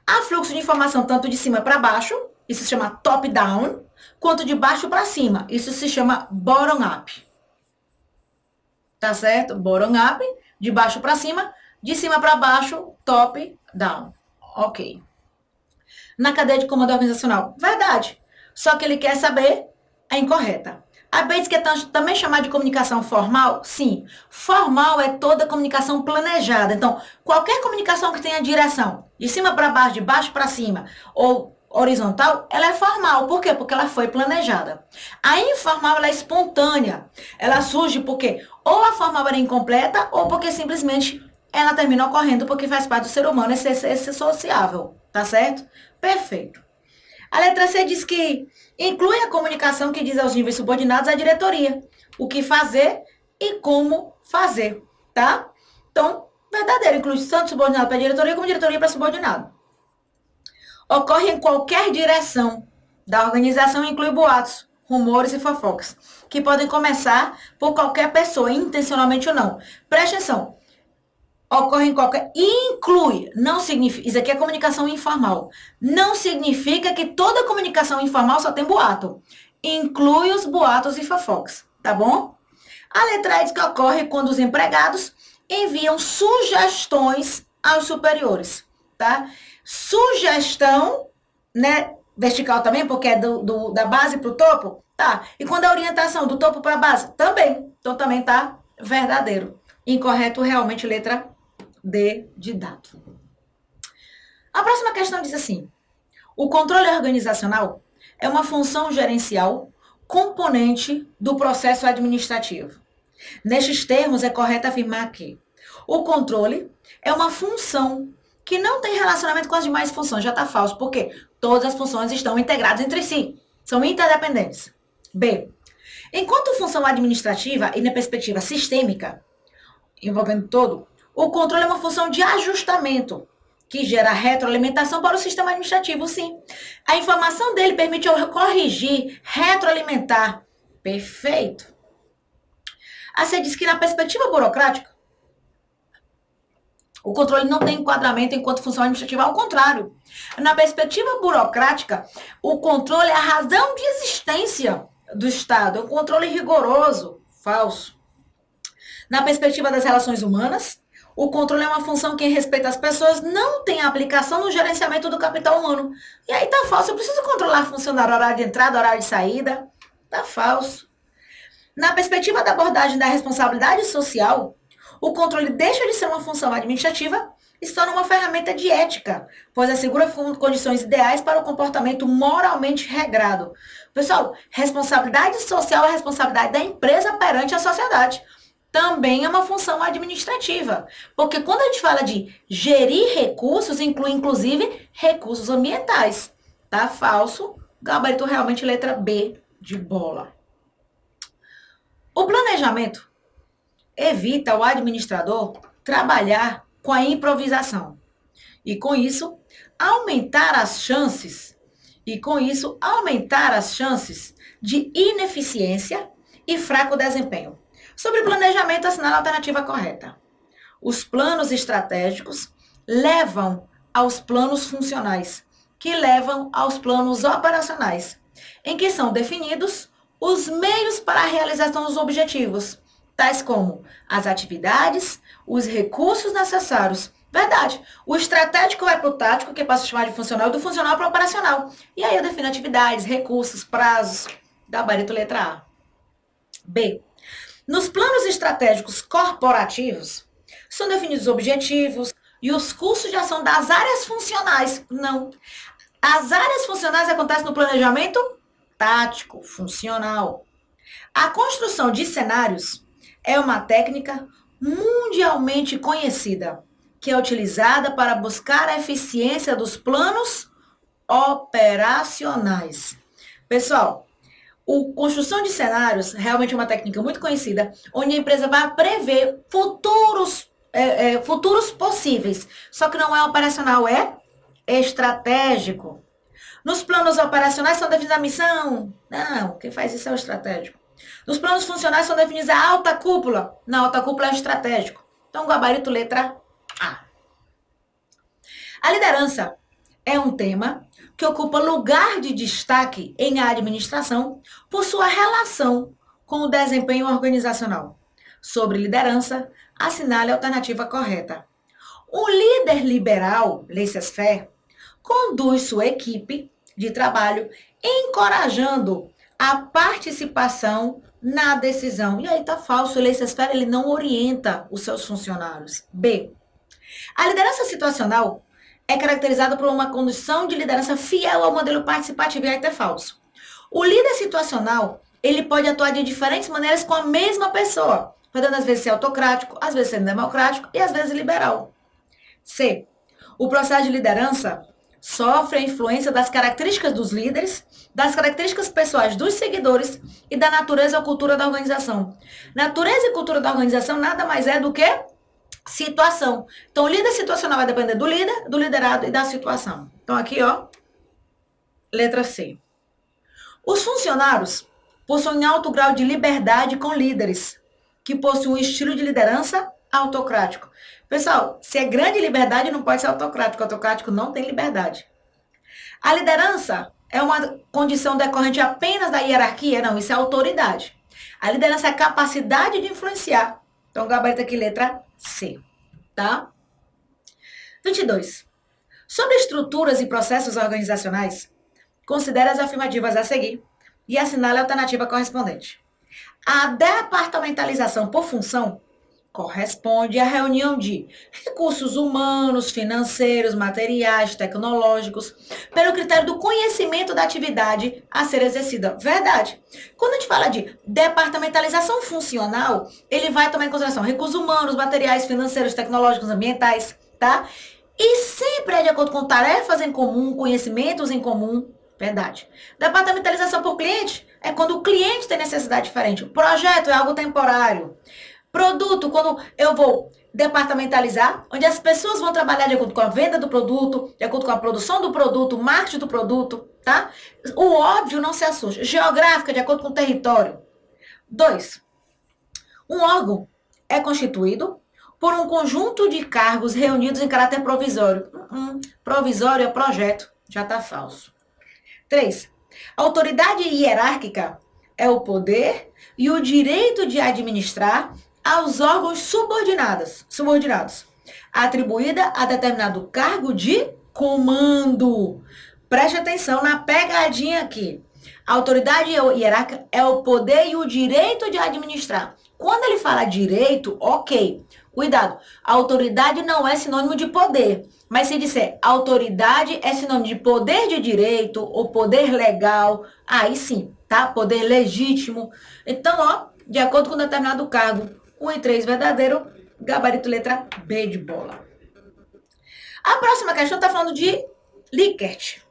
Há fluxo de informação tanto de cima para baixo, isso se chama top-down, quanto de baixo para cima, isso se chama bottom-up. Tá certo? Bottom-up, de baixo para cima, de cima para baixo, top-down. Ok. Na cadeia de comando organizacional, verdade. Só que ele quer saber a incorreta. A B diz que é também chamada de comunicação formal? Sim. Formal é toda comunicação planejada. Então, qualquer comunicação que tenha direção, de cima para baixo, de baixo para cima, ou horizontal, ela é formal. Por quê? Porque ela foi planejada. A informal, ela é espontânea. Ela surge porque ou a formal era incompleta, ou porque simplesmente ela termina ocorrendo porque faz parte do ser humano ser sociável. Tá certo? Perfeito. A letra C diz que inclui a comunicação que diz aos níveis subordinados à diretoria o que fazer e como fazer, tá? Então, verdadeiro, inclui tanto subordinado para diretoria como diretoria para subordinado. Ocorre em qualquer direção da organização e inclui boatos, rumores e fofocas, que podem começar por qualquer pessoa, intencionalmente ou não. Preste atenção. Ocorre em qualquer... Inclui, não significa... Isso aqui é comunicação informal. Não significa que toda comunicação informal só tem boato. Inclui os boatos e fofocas, tá bom? A letra E diz que ocorre quando os empregados enviam sugestões aos superiores, tá? Sugestão, né? Vertical também, porque é da base para o topo, tá? E quando a orientação do topo para a base, também. Então, também tá verdadeiro. Incorreto, realmente, letra D de dado. A próxima questão diz assim: o controle organizacional é uma função gerencial componente do processo administrativo. Nestes termos, é correto afirmar que o controle é uma função que não tem relacionamento com as demais funções. Já está falso, porque todas as funções estão integradas entre si, são interdependentes. B. Enquanto função administrativa e na perspectiva sistêmica, envolvendo todo, o controle é uma função de ajustamento, que gera retroalimentação para o sistema administrativo, sim. A informação dele permite eu corrigir, retroalimentar. Perfeito. A C diz que na perspectiva burocrática, o controle não tem enquadramento enquanto função administrativa, ao contrário. Na perspectiva burocrática, o controle é a razão de existência do Estado, é um controle rigoroso, falso. Na perspectiva das relações humanas, o controle é uma função que, em respeito às pessoas, não tem aplicação no gerenciamento do capital humano. E aí tá falso. Eu preciso controlar funcionário, horário de entrada, horário de saída. Tá falso. Na perspectiva da abordagem da responsabilidade social, o controle deixa de ser uma função administrativa e se torna uma ferramenta de ética, pois assegura condições ideais para o comportamento moralmente regrado. Pessoal, responsabilidade social é a responsabilidade da empresa perante a sociedade. Também é uma função administrativa. Porque quando a gente fala de gerir recursos, inclui inclusive recursos ambientais. Tá falso. Gabarito realmente letra B de bola. O planejamento evita o administrador trabalhar com a improvisação. E com isso, aumentar as chances de ineficiência e fraco desempenho. Sobre planejamento, assinala a alternativa correta. Os planos estratégicos levam aos planos funcionais, que levam aos planos operacionais, em que são definidos os meios para a realização dos objetivos, tais como as atividades, os recursos necessários. Verdade. O estratégico vai para o tático, que passa a chamar de funcional, e do funcional para o operacional. E aí eu defino atividades, recursos, prazos. Gabarito letra A. B. Nos planos estratégicos corporativos, são definidos os objetivos e os custos de ação das áreas funcionais. Não. As áreas funcionais acontecem no planejamento tático, funcional. A construção de cenários é uma técnica mundialmente conhecida, que é utilizada para buscar a eficiência dos planos operacionais. Pessoal, O construção de cenários realmente é uma técnica muito conhecida, onde a empresa vai prever futuros possíveis. Só que não é operacional, é estratégico. Nos planos operacionais são definidas a missão. Não, quem faz isso é o estratégico. Nos planos funcionais são definidas a alta cúpula. Na alta cúpula é o estratégico. Então, gabarito letra A. A liderança é um tema que ocupa lugar de destaque em administração por sua relação com o desempenho organizacional. Sobre liderança, assinale a alternativa correta. O líder liberal, laissez-faire, conduz sua equipe de trabalho encorajando a participação na decisão. E aí tá falso, o laissez-faire ele não orienta os seus funcionários. B. A liderança situacional é caracterizada por uma condição de liderança fiel ao modelo participativo, e aí tá falso. O líder situacional, ele pode atuar de diferentes maneiras com a mesma pessoa, podendo às vezes ser autocrático, às vezes ser democrático e às vezes liberal. C. O processo de liderança sofre a influência das características dos líderes, das características pessoais dos seguidores e da natureza ou cultura da organização. Natureza e cultura da organização nada mais é do que situação. Então, o líder situacional vai depender do líder, do liderado e da situação. Então, aqui, ó, letra C. Os funcionários possuem alto grau de liberdade com líderes, que possuem um estilo de liderança autocrático. Pessoal, se é grande liberdade, não pode ser autocrático. Autocrático não tem liberdade. A liderança é uma condição decorrente apenas da hierarquia? Não, isso é autoridade. A liderança é a capacidade de influenciar. Então, gabarito aqui, letra C, tá? 22. Sobre estruturas e processos organizacionais, considere as afirmativas a seguir e assinale a alternativa correspondente. A departamentalização por função corresponde à reunião de recursos humanos, financeiros, materiais, tecnológicos, pelo critério do conhecimento da atividade a ser exercida. Verdade. Quando a gente fala de departamentalização funcional, ele vai tomar em consideração recursos humanos, materiais, financeiros, tecnológicos, ambientais, tá? E sempre é de acordo com tarefas em comum, conhecimentos em comum. Verdade. Departamentalização por cliente é quando o cliente tem necessidade diferente. O projeto é algo temporário. Produto, quando eu vou departamentalizar, onde as pessoas vão trabalhar de acordo com a venda do produto, de acordo com a produção do produto, marketing do produto, tá? O óbvio não se assusta. Geográfica, de acordo com o território. 2. Um órgão é constituído por um conjunto de cargos reunidos em caráter provisório. Provisório é projeto, já tá falso. 3. A autoridade hierárquica é o poder e o direito de administrar aos órgãos subordinados, atribuída a determinado cargo de comando. Preste atenção na pegadinha aqui. A autoridade hierárquica é o poder e o direito de administrar. Quando ele fala direito, ok. Cuidado, a autoridade não é sinônimo de poder. Mas se disser autoridade é sinônimo de poder de direito ou poder legal, aí sim, tá? Poder legítimo. Então, ó, de acordo com determinado cargo, 1 e 3 verdadeiro, gabarito letra B de bola. A próxima questão está falando de Likert.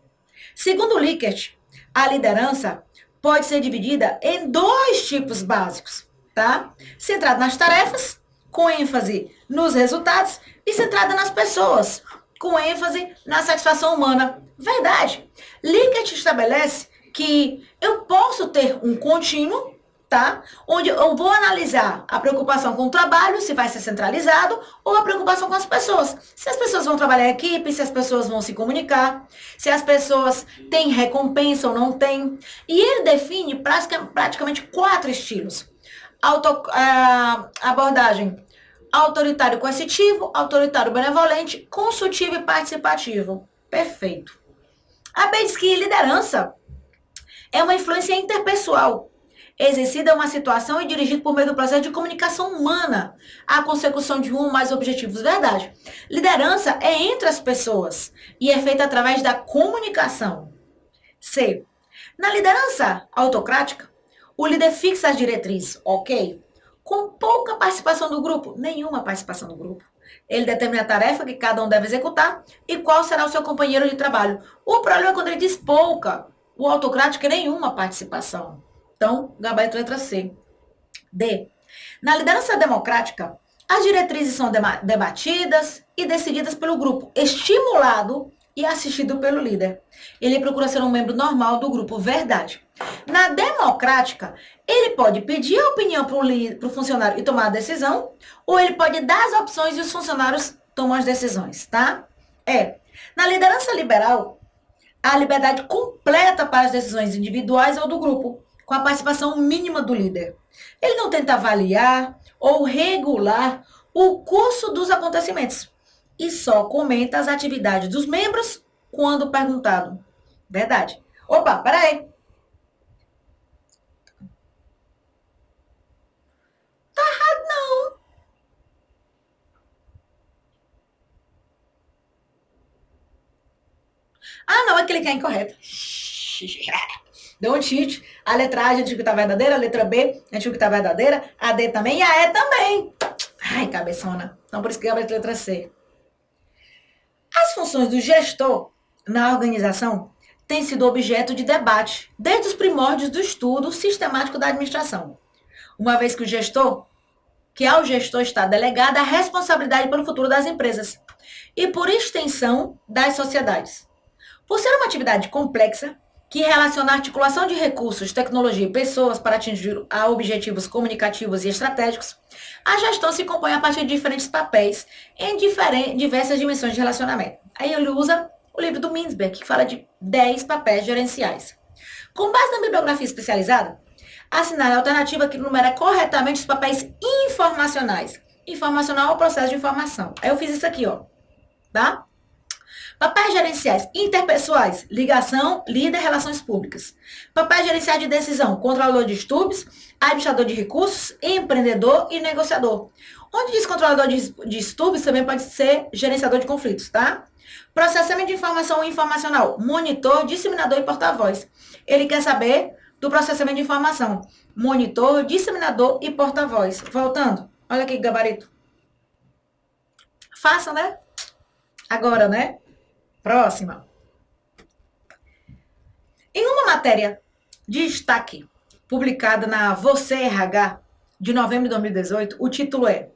Segundo Likert, a liderança pode ser dividida em 2 tipos básicos, tá? Centrada nas tarefas, com ênfase nos resultados, e centrada nas pessoas, com ênfase na satisfação humana. Verdade. Likert estabelece que eu posso ter um contínuo, tá? Onde eu vou analisar a preocupação com o trabalho, se vai ser centralizado, ou a preocupação com as pessoas. Se as pessoas vão trabalhar em equipe, se as pessoas vão se comunicar, se as pessoas têm recompensa ou não têm. E ele define praticamente 4 estilos. Abordagem autoritário coercitivo, autoritário benevolente, consultivo e participativo. Perfeito. A B diz que liderança é uma influência interpessoal, exercida em uma situação e dirigida por meio do processo de comunicação humana, a consecução de um ou mais objetivos. Verdade. Liderança é entre as pessoas e é feita através da comunicação. C. Na liderança autocrática, o líder fixa as diretrizes, ok? Com pouca participação do grupo, nenhuma participação do grupo. Ele determina a tarefa que cada um deve executar e qual será o seu companheiro de trabalho. O problema é quando ele diz pouca. O autocrático é nenhuma participação. Então, gabarito letra C. D. Na liderança democrática, as diretrizes são debatidas e decididas pelo grupo, estimulado e assistido pelo líder. Ele procura ser um membro normal do grupo, verdade. Na democrática, ele pode pedir a opinião para o funcionário e tomar a decisão, ou ele pode dar as opções e os funcionários tomam as decisões, tá? Na liderança liberal, a liberdade completa para as decisões individuais ou do grupo, com a participação mínima do líder. Ele não tenta avaliar ou regular o curso dos acontecimentos e só comenta as atividades dos membros quando perguntado. Verdade. Opa, peraí. Tá errado, não. Ah, não, é clicar incorreto. Deu um cheat. A letra A a gente viu que tá verdadeira, a letra B a gente viu que tá verdadeira, a D também e a E também. Ai, cabeçona. Então por isso que é a letra C. As funções do gestor na organização têm sido objeto de debate desde os primórdios do estudo sistemático da administração. Uma vez que ao gestor está delegada a responsabilidade pelo futuro das empresas e, por extensão, das sociedades. Por ser uma atividade complexa, que relaciona a articulação de recursos, tecnologia e pessoas para atingir objetivos comunicativos e estratégicos, a gestão se compõe a partir de diferentes papéis em diversas dimensões de relacionamento. Aí ele usa o livro do Mintzberg, que fala de 10 papéis gerenciais. Com base na bibliografia especializada, assinale a alternativa que numera corretamente os papéis informacionais. Informacional é o processo de informação. Aí eu fiz isso aqui, ó, tá? Papéis gerenciais interpessoais, ligação, líder, relações públicas. Papéis gerenciais de decisão, controlador de distúrbios, administrador de recursos, empreendedor e negociador. Onde diz controlador de distúrbios, também pode ser gerenciador de conflitos, tá? Processamento de informação informacional, monitor, disseminador e porta-voz. Ele quer saber do processamento de informação, monitor, disseminador e porta-voz. Voltando, olha aqui, gabarito. Faça, né? Agora, né? Próxima. Em uma matéria de destaque publicada na Você RH de novembro de 2018, o título é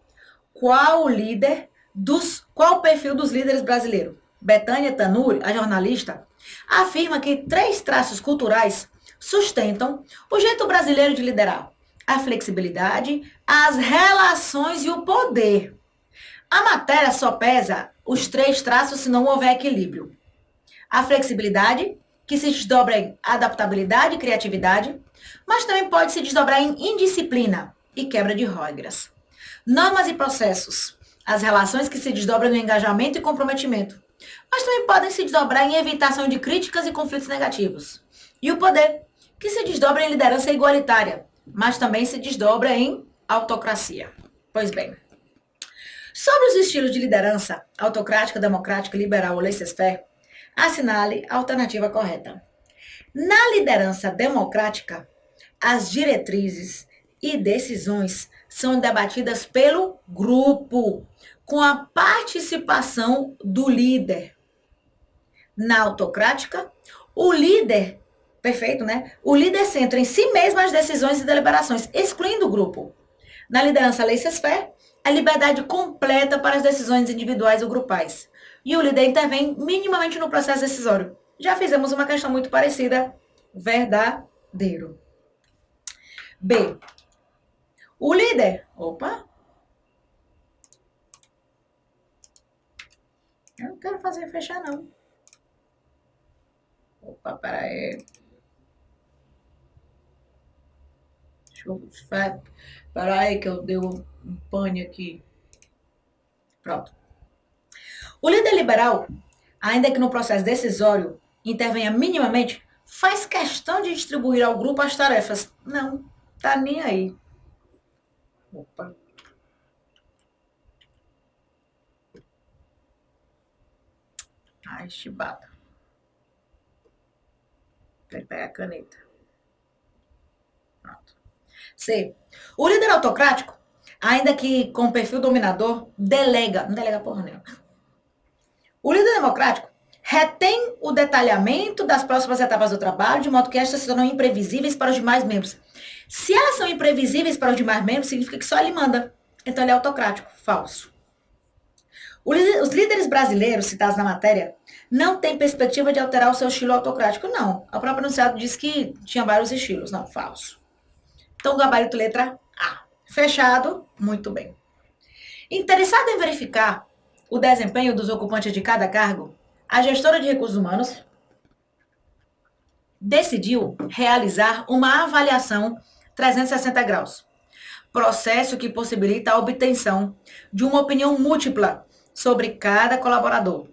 Qual o perfil dos líderes brasileiros? Betânia Tanuri, a jornalista, afirma que 3 traços culturais sustentam o jeito brasileiro de liderar: a flexibilidade, as relações e o poder. A matéria só pesa os 3 traços se não houver equilíbrio. A flexibilidade, que se desdobra em adaptabilidade e criatividade, mas também pode se desdobrar em indisciplina e quebra de regras. Normas e processos, as relações que se desdobram no engajamento e comprometimento, mas também podem se desdobrar em evitação de críticas e conflitos negativos. E o poder, que se desdobra em liderança igualitária, mas também se desdobra em autocracia. Pois bem, sobre os estilos de liderança, autocrática, democrática, liberal ou laissez-faire, assinale a alternativa correta. Na liderança democrática, as diretrizes e decisões são debatidas pelo grupo, com a participação do líder. Na autocrática, o líder, perfeito, né? O líder centra em si mesmo as decisões e deliberações, excluindo o grupo. Na liderança laissez-faire, a liberdade completa para as decisões individuais ou grupais. E o líder intervém minimamente no processo decisório. Já fizemos uma questão muito parecida. Verdadeiro. B. O líder. Opa. Eu não quero fazer fechar, não. Opa, peraí. Deixa eu... Peraí que eu dei um pane aqui. Pronto. O líder liberal, ainda que no processo decisório intervenha minimamente, faz questão de distribuir ao grupo as tarefas. Não, tá nem aí. Opa. Ai, chibata. Tem que pegar a caneta. Pronto. C. O líder autocrático, ainda que com perfil dominador, delega. Não delega porra nenhuma. O líder democrático Retém o detalhamento das próximas etapas do trabalho, de modo que estas se tornam imprevisíveis para os demais membros. Se elas são imprevisíveis para os demais membros, significa que só ele manda. Então ele é autocrático. Falso. Os líderes brasileiros, citados na matéria, não têm perspectiva de alterar o seu estilo autocrático. Não. O próprio enunciado diz que tinha vários estilos. Não, falso. Então, gabarito letra A. Fechado? Muito bem. Interessado em verificar o desempenho dos ocupantes de cada cargo, a gestora de recursos humanos decidiu realizar uma avaliação 360 graus. Processo que possibilita a obtenção de uma opinião múltipla sobre cada colaborador.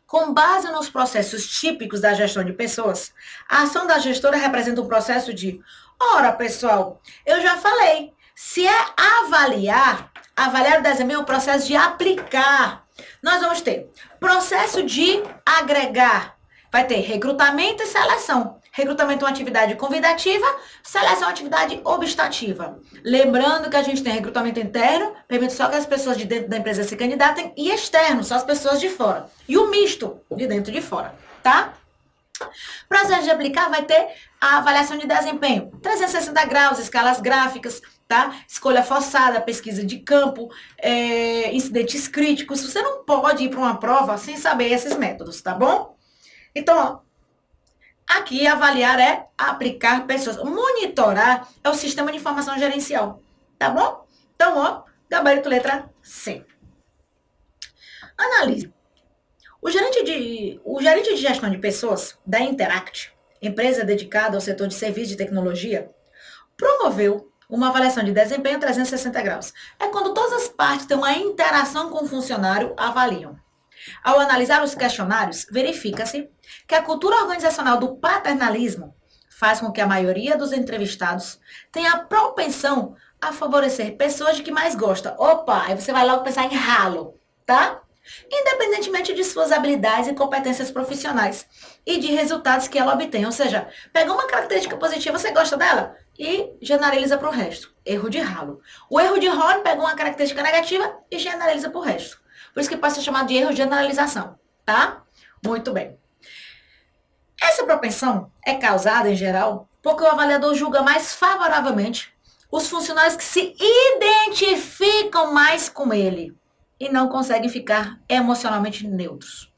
Com base nos processos típicos da gestão de pessoas, a ação da gestora representa um processo de: ora, pessoal, eu já falei, se é avaliar o desempenho é um processo de aplicar. Nós vamos ter processo de agregar. Vai ter recrutamento e seleção. Recrutamento é uma atividade convidativa, seleção é uma atividade obstativa. Lembrando que a gente tem recrutamento interno, permite só que as pessoas de dentro da empresa se candidatem, e externo, só as pessoas de fora. E o misto, de dentro e de fora, tá? Processo de aplicar vai ter a avaliação de desempenho. 360 graus, escalas gráficas, tá? Escolha forçada, pesquisa de campo, incidentes críticos. Você não pode ir para uma prova sem saber esses métodos, tá bom? Então, ó, aqui avaliar é aplicar pessoas. Monitorar é o sistema de informação gerencial, tá bom? Então, ó, gabarito letra C. Analise. O gerente de gestão de pessoas da Interact, empresa dedicada ao setor de serviços de tecnologia, promoveu uma avaliação de desempenho 360 graus. É quando todas as partes têm uma interação com o funcionário, avaliam. Ao analisar os questionários, verifica-se que a cultura organizacional do paternalismo faz com que a maioria dos entrevistados tenha a propensão a favorecer pessoas de que mais gosta. Opa, aí você vai logo pensar em ralo, tá? Independentemente de suas habilidades e competências profissionais e de resultados que ela obtém. Ou seja, pega uma característica positiva, você gosta dela e generaliza para o resto. Erro de ralo. O erro de Horn pega uma característica negativa e generaliza para o resto. Por isso que pode ser chamado de erro de generalização, tá? Muito bem. Essa propensão é causada, em geral, porque o avaliador julga mais favoravelmente os funcionários que se identificam mais com ele e não conseguem ficar emocionalmente neutros.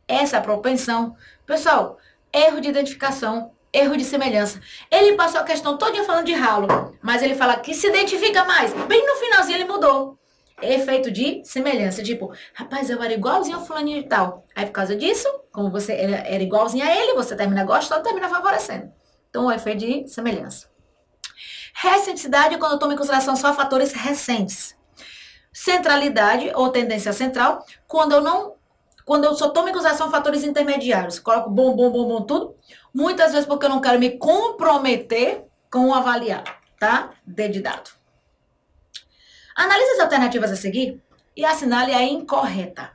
Essa propensão, pessoal, erro de identificação, erro de semelhança. Ele passou a questão toda falando de ralo, mas ele fala que se identifica mais. Bem no finalzinho ele mudou. Efeito de semelhança, tipo, rapaz, eu era igualzinho ao fulaninho de tal. Aí por causa disso, como você era igualzinho a ele, você termina gostando, termina favorecendo. Então, o efeito de semelhança. Recenticidade é quando eu tomo em consideração só fatores recentes. Centralidade ou tendência central, quando eu só tomo em consideração fatores intermediários. Coloco bom, tudo. Muitas vezes porque eu não quero me comprometer com o avaliado, tá? D de dado. Analise as alternativas a seguir e assinale a incorreta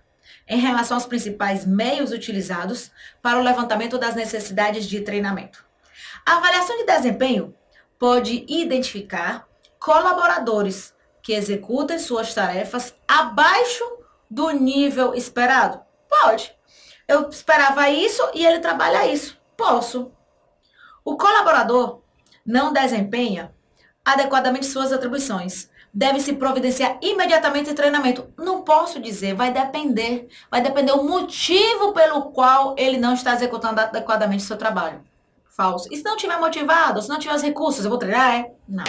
em relação aos principais meios utilizados para o levantamento das necessidades de treinamento. A avaliação de desempenho pode identificar colaboradores que executem suas tarefas abaixo do nível esperado. Pode. Eu esperava isso e ele trabalha isso. Posso. O colaborador não desempenha adequadamente suas atribuições. Deve-se providenciar imediatamente em treinamento. Não posso dizer, vai depender. Vai depender o motivo pelo qual ele não está executando adequadamente o seu trabalho. Falso. E se não tiver motivado, se não tiver os recursos, eu vou treinar? Não.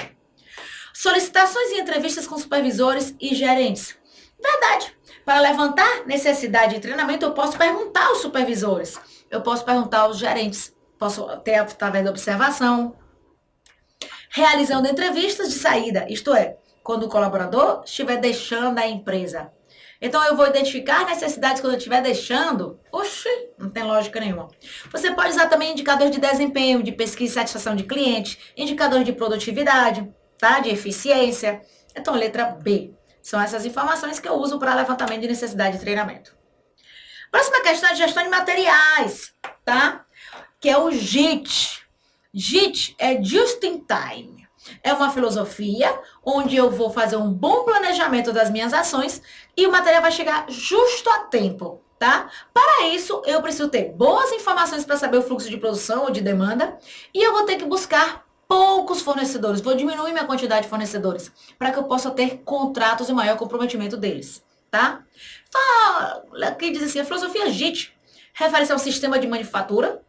Solicitações e entrevistas com supervisores e gerentes. Verdade. Para levantar necessidade de treinamento, eu posso perguntar aos supervisores. Eu posso perguntar aos gerentes. Posso ter através da observação. Realizando entrevistas de saída, isto é, quando o colaborador estiver deixando a empresa. Então, eu vou identificar necessidades quando eu estiver deixando. Oxi, não tem lógica nenhuma. Você pode usar também indicadores de desempenho, de pesquisa e satisfação de cliente, indicadores de produtividade, tá? De eficiência. Então, letra B. São essas informações que eu uso para levantamento de necessidade de treinamento. Próxima questão é gestão de materiais, tá? Que é o JIT. JIT é Just in Time. É uma filosofia onde eu vou fazer um bom planejamento das minhas ações e o material vai chegar justo a tempo, tá? Para isso, eu preciso ter boas informações para saber o fluxo de produção ou de demanda e eu vou ter que buscar poucos fornecedores. Vou diminuir minha quantidade de fornecedores para que eu possa ter contratos e maior comprometimento deles, tá? Aqui diz assim, a filosofia JIT refere-se ao sistema de manufatura,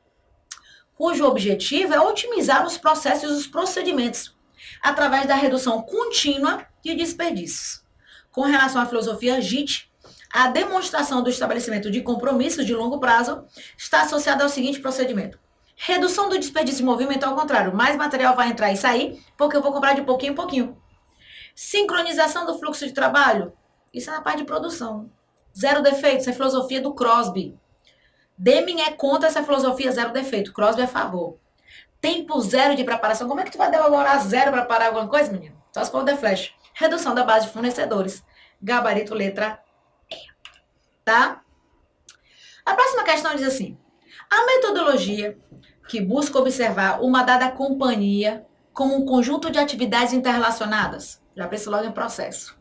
cujo objetivo é otimizar os processos e os procedimentos através da redução contínua de desperdícios. Com relação à filosofia JIT, a demonstração do estabelecimento de compromissos de longo prazo está associada ao seguinte procedimento. Redução do desperdício de movimento, ao contrário, mais material vai entrar e sair, porque eu vou comprar de pouquinho em pouquinho. Sincronização do fluxo de trabalho, isso é na parte de produção. Zero defeito, isso é filosofia do Crosby. Deming é contra essa filosofia zero defeito, Crosby é a favor. Tempo zero de preparação, como é que tu vai demorar zero para preparar alguma coisa, menino? Só se for o The Flash. Redução da base de fornecedores, gabarito letra E, tá? A próxima questão diz assim, a metodologia que busca observar uma dada companhia como um conjunto de atividades interrelacionadas, já pensa logo em processo,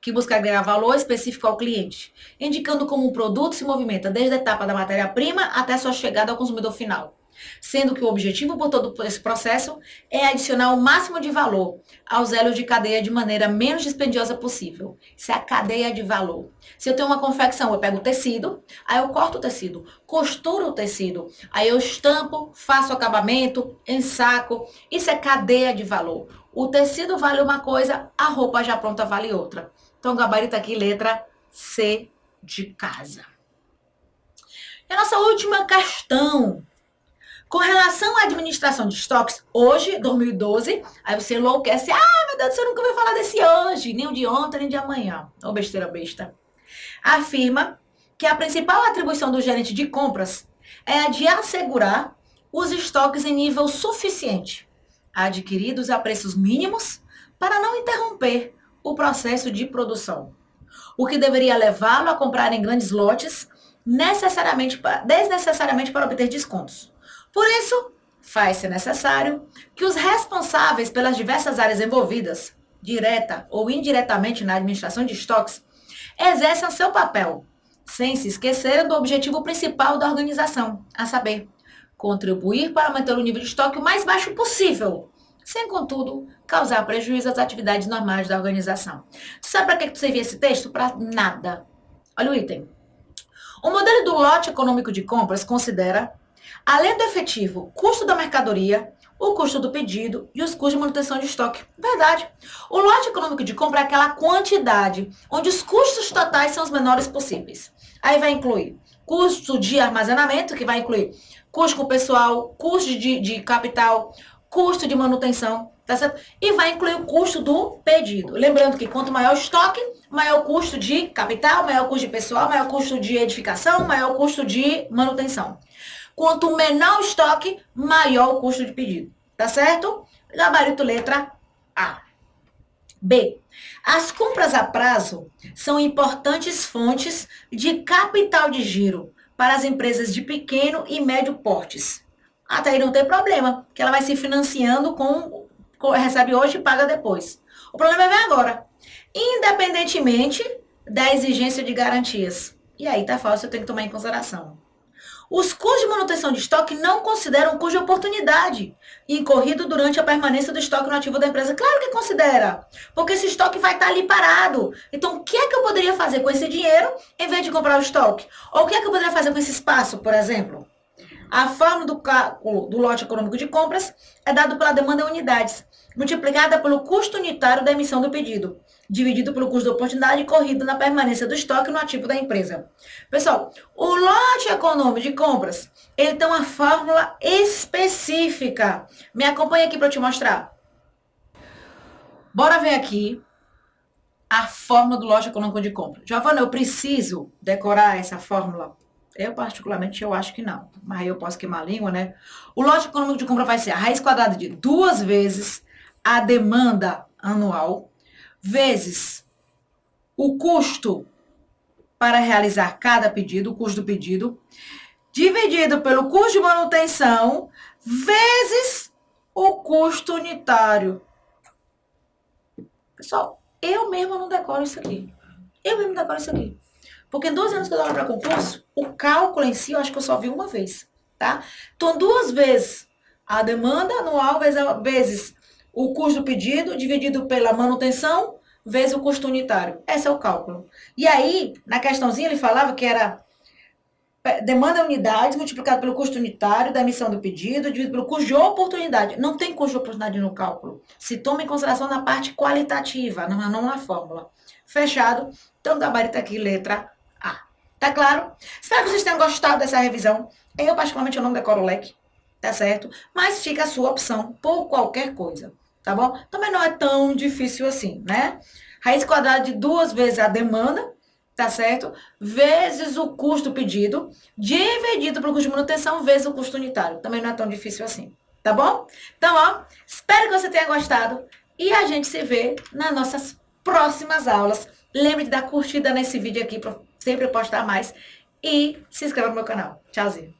que busca agregar valor específico ao cliente, indicando como um produto se movimenta desde a etapa da matéria-prima até sua chegada ao consumidor final, sendo que o objetivo por todo esse processo é adicionar o máximo de valor aos elos de cadeia de maneira menos dispendiosa possível. Isso é a cadeia de valor. Se eu tenho uma confecção, eu pego o tecido, aí eu corto o tecido, costuro o tecido, aí eu estampo, faço acabamento, ensaco. Isso é cadeia de valor. O tecido vale uma coisa, a roupa já pronta vale outra. Então, gabarito aqui, letra C de casa. E a nossa última questão. Com relação à administração de estoques, hoje, 2012, aí você enlouquece. Meu Deus, você nunca vai falar desse hoje, nem o de ontem, nem de amanhã. Ô besteira besta. Afirma que a principal atribuição do gerente de compras é a de assegurar os estoques em nível suficiente, adquiridos a preços mínimos, para não interromper o processo de produção, o que deveria levá-lo a comprar em grandes lotes, desnecessariamente para obter descontos. Por isso, faz-se necessário que os responsáveis pelas diversas áreas envolvidas, direta ou indiretamente na administração de estoques, exerçam seu papel, sem se esquecerem do objetivo principal da organização, a saber, contribuir para manter o nível de estoque o mais baixo possível, sem, contudo, causar prejuízo às atividades normais da organização. Tu sabe para que servia esse texto? Para nada. Olha o item. O modelo do lote econômico de compras considera, além do efetivo custo da mercadoria, o custo do pedido e os custos de manutenção de estoque. Verdade. O lote econômico de compra é aquela quantidade onde os custos totais são os menores possíveis. Aí vai incluir custo de armazenamento, que vai incluir custo com pessoal, custo de capital, custo de manutenção, tá certo? E vai incluir o custo do pedido. Lembrando que quanto maior o estoque, maior o custo de capital, maior o custo de pessoal, maior o custo de edificação, maior o custo de manutenção. Quanto menor o estoque, maior o custo de pedido. Tá certo? Gabarito letra A. B. As compras a prazo são importantes fontes de capital de giro para as empresas de pequeno e médio portes. Até aí não tem problema, porque ela vai se financiando recebe hoje e paga depois. O problema vem agora. Independentemente da exigência de garantias. E aí tá fácil, eu tenho que tomar em consideração. Os custos de manutenção de estoque não consideram custo de oportunidade incorrido durante a permanência do estoque no ativo da empresa. Claro que considera, porque esse estoque vai estar ali parado. Então, o que é que eu poderia fazer com esse dinheiro em vez de comprar o estoque? Ou o que é que eu poderia fazer com esse espaço, por exemplo? A fórmula do cálculo do lote econômico de compras é dado pela demanda em unidades, multiplicada pelo custo unitário da emissão do pedido, dividido pelo custo da oportunidade corrido na permanência do estoque no ativo da empresa. Pessoal, o lote econômico de compras, ele tem uma fórmula específica. Me acompanha aqui para eu te mostrar. Bora ver aqui a fórmula do lote econômico de compras. Giovana, eu preciso decorar essa fórmula? Eu, particularmente, eu acho que não. Mas aí eu posso queimar a língua, né? O lote econômico de compra vai ser a raiz quadrada de 2 vezes a demanda anual, vezes o custo para realizar cada pedido, o custo do pedido, dividido pelo custo de manutenção, vezes o custo unitário. Pessoal, eu mesma não decoro isso aqui. Porque em 2 anos que eu dou aula para concurso, o cálculo em si, eu acho que eu só vi uma vez, tá? Então, 2 vezes a demanda anual vezes o custo do pedido, dividido pela manutenção, vezes o custo unitário. Esse é o cálculo. E aí, na questãozinha, ele falava que era demanda unidades multiplicado pelo custo unitário da emissão do pedido, dividido pelo custo de oportunidade. Não tem custo de oportunidade no cálculo. Se toma em consideração na parte qualitativa, não na fórmula. Fechado? Então, gabarito aqui, letra A. Tá claro? Espero que vocês tenham gostado dessa revisão. Eu, particularmente, eu não decoro o leque, tá certo? Mas fica a sua opção por qualquer coisa, tá bom? Também não é tão difícil assim, né? Raiz quadrada de 2 vezes a demanda, tá certo? Vezes o custo pedido, dividido pelo custo de manutenção, vezes o custo unitário. Também não é tão difícil assim, tá bom? Então, ó, espero que você tenha gostado e a gente se vê nas nossas próximas aulas. Lembre de dar curtida nesse vídeo aqui para sempre postar mais e se inscreva no meu canal. Tchauzinho.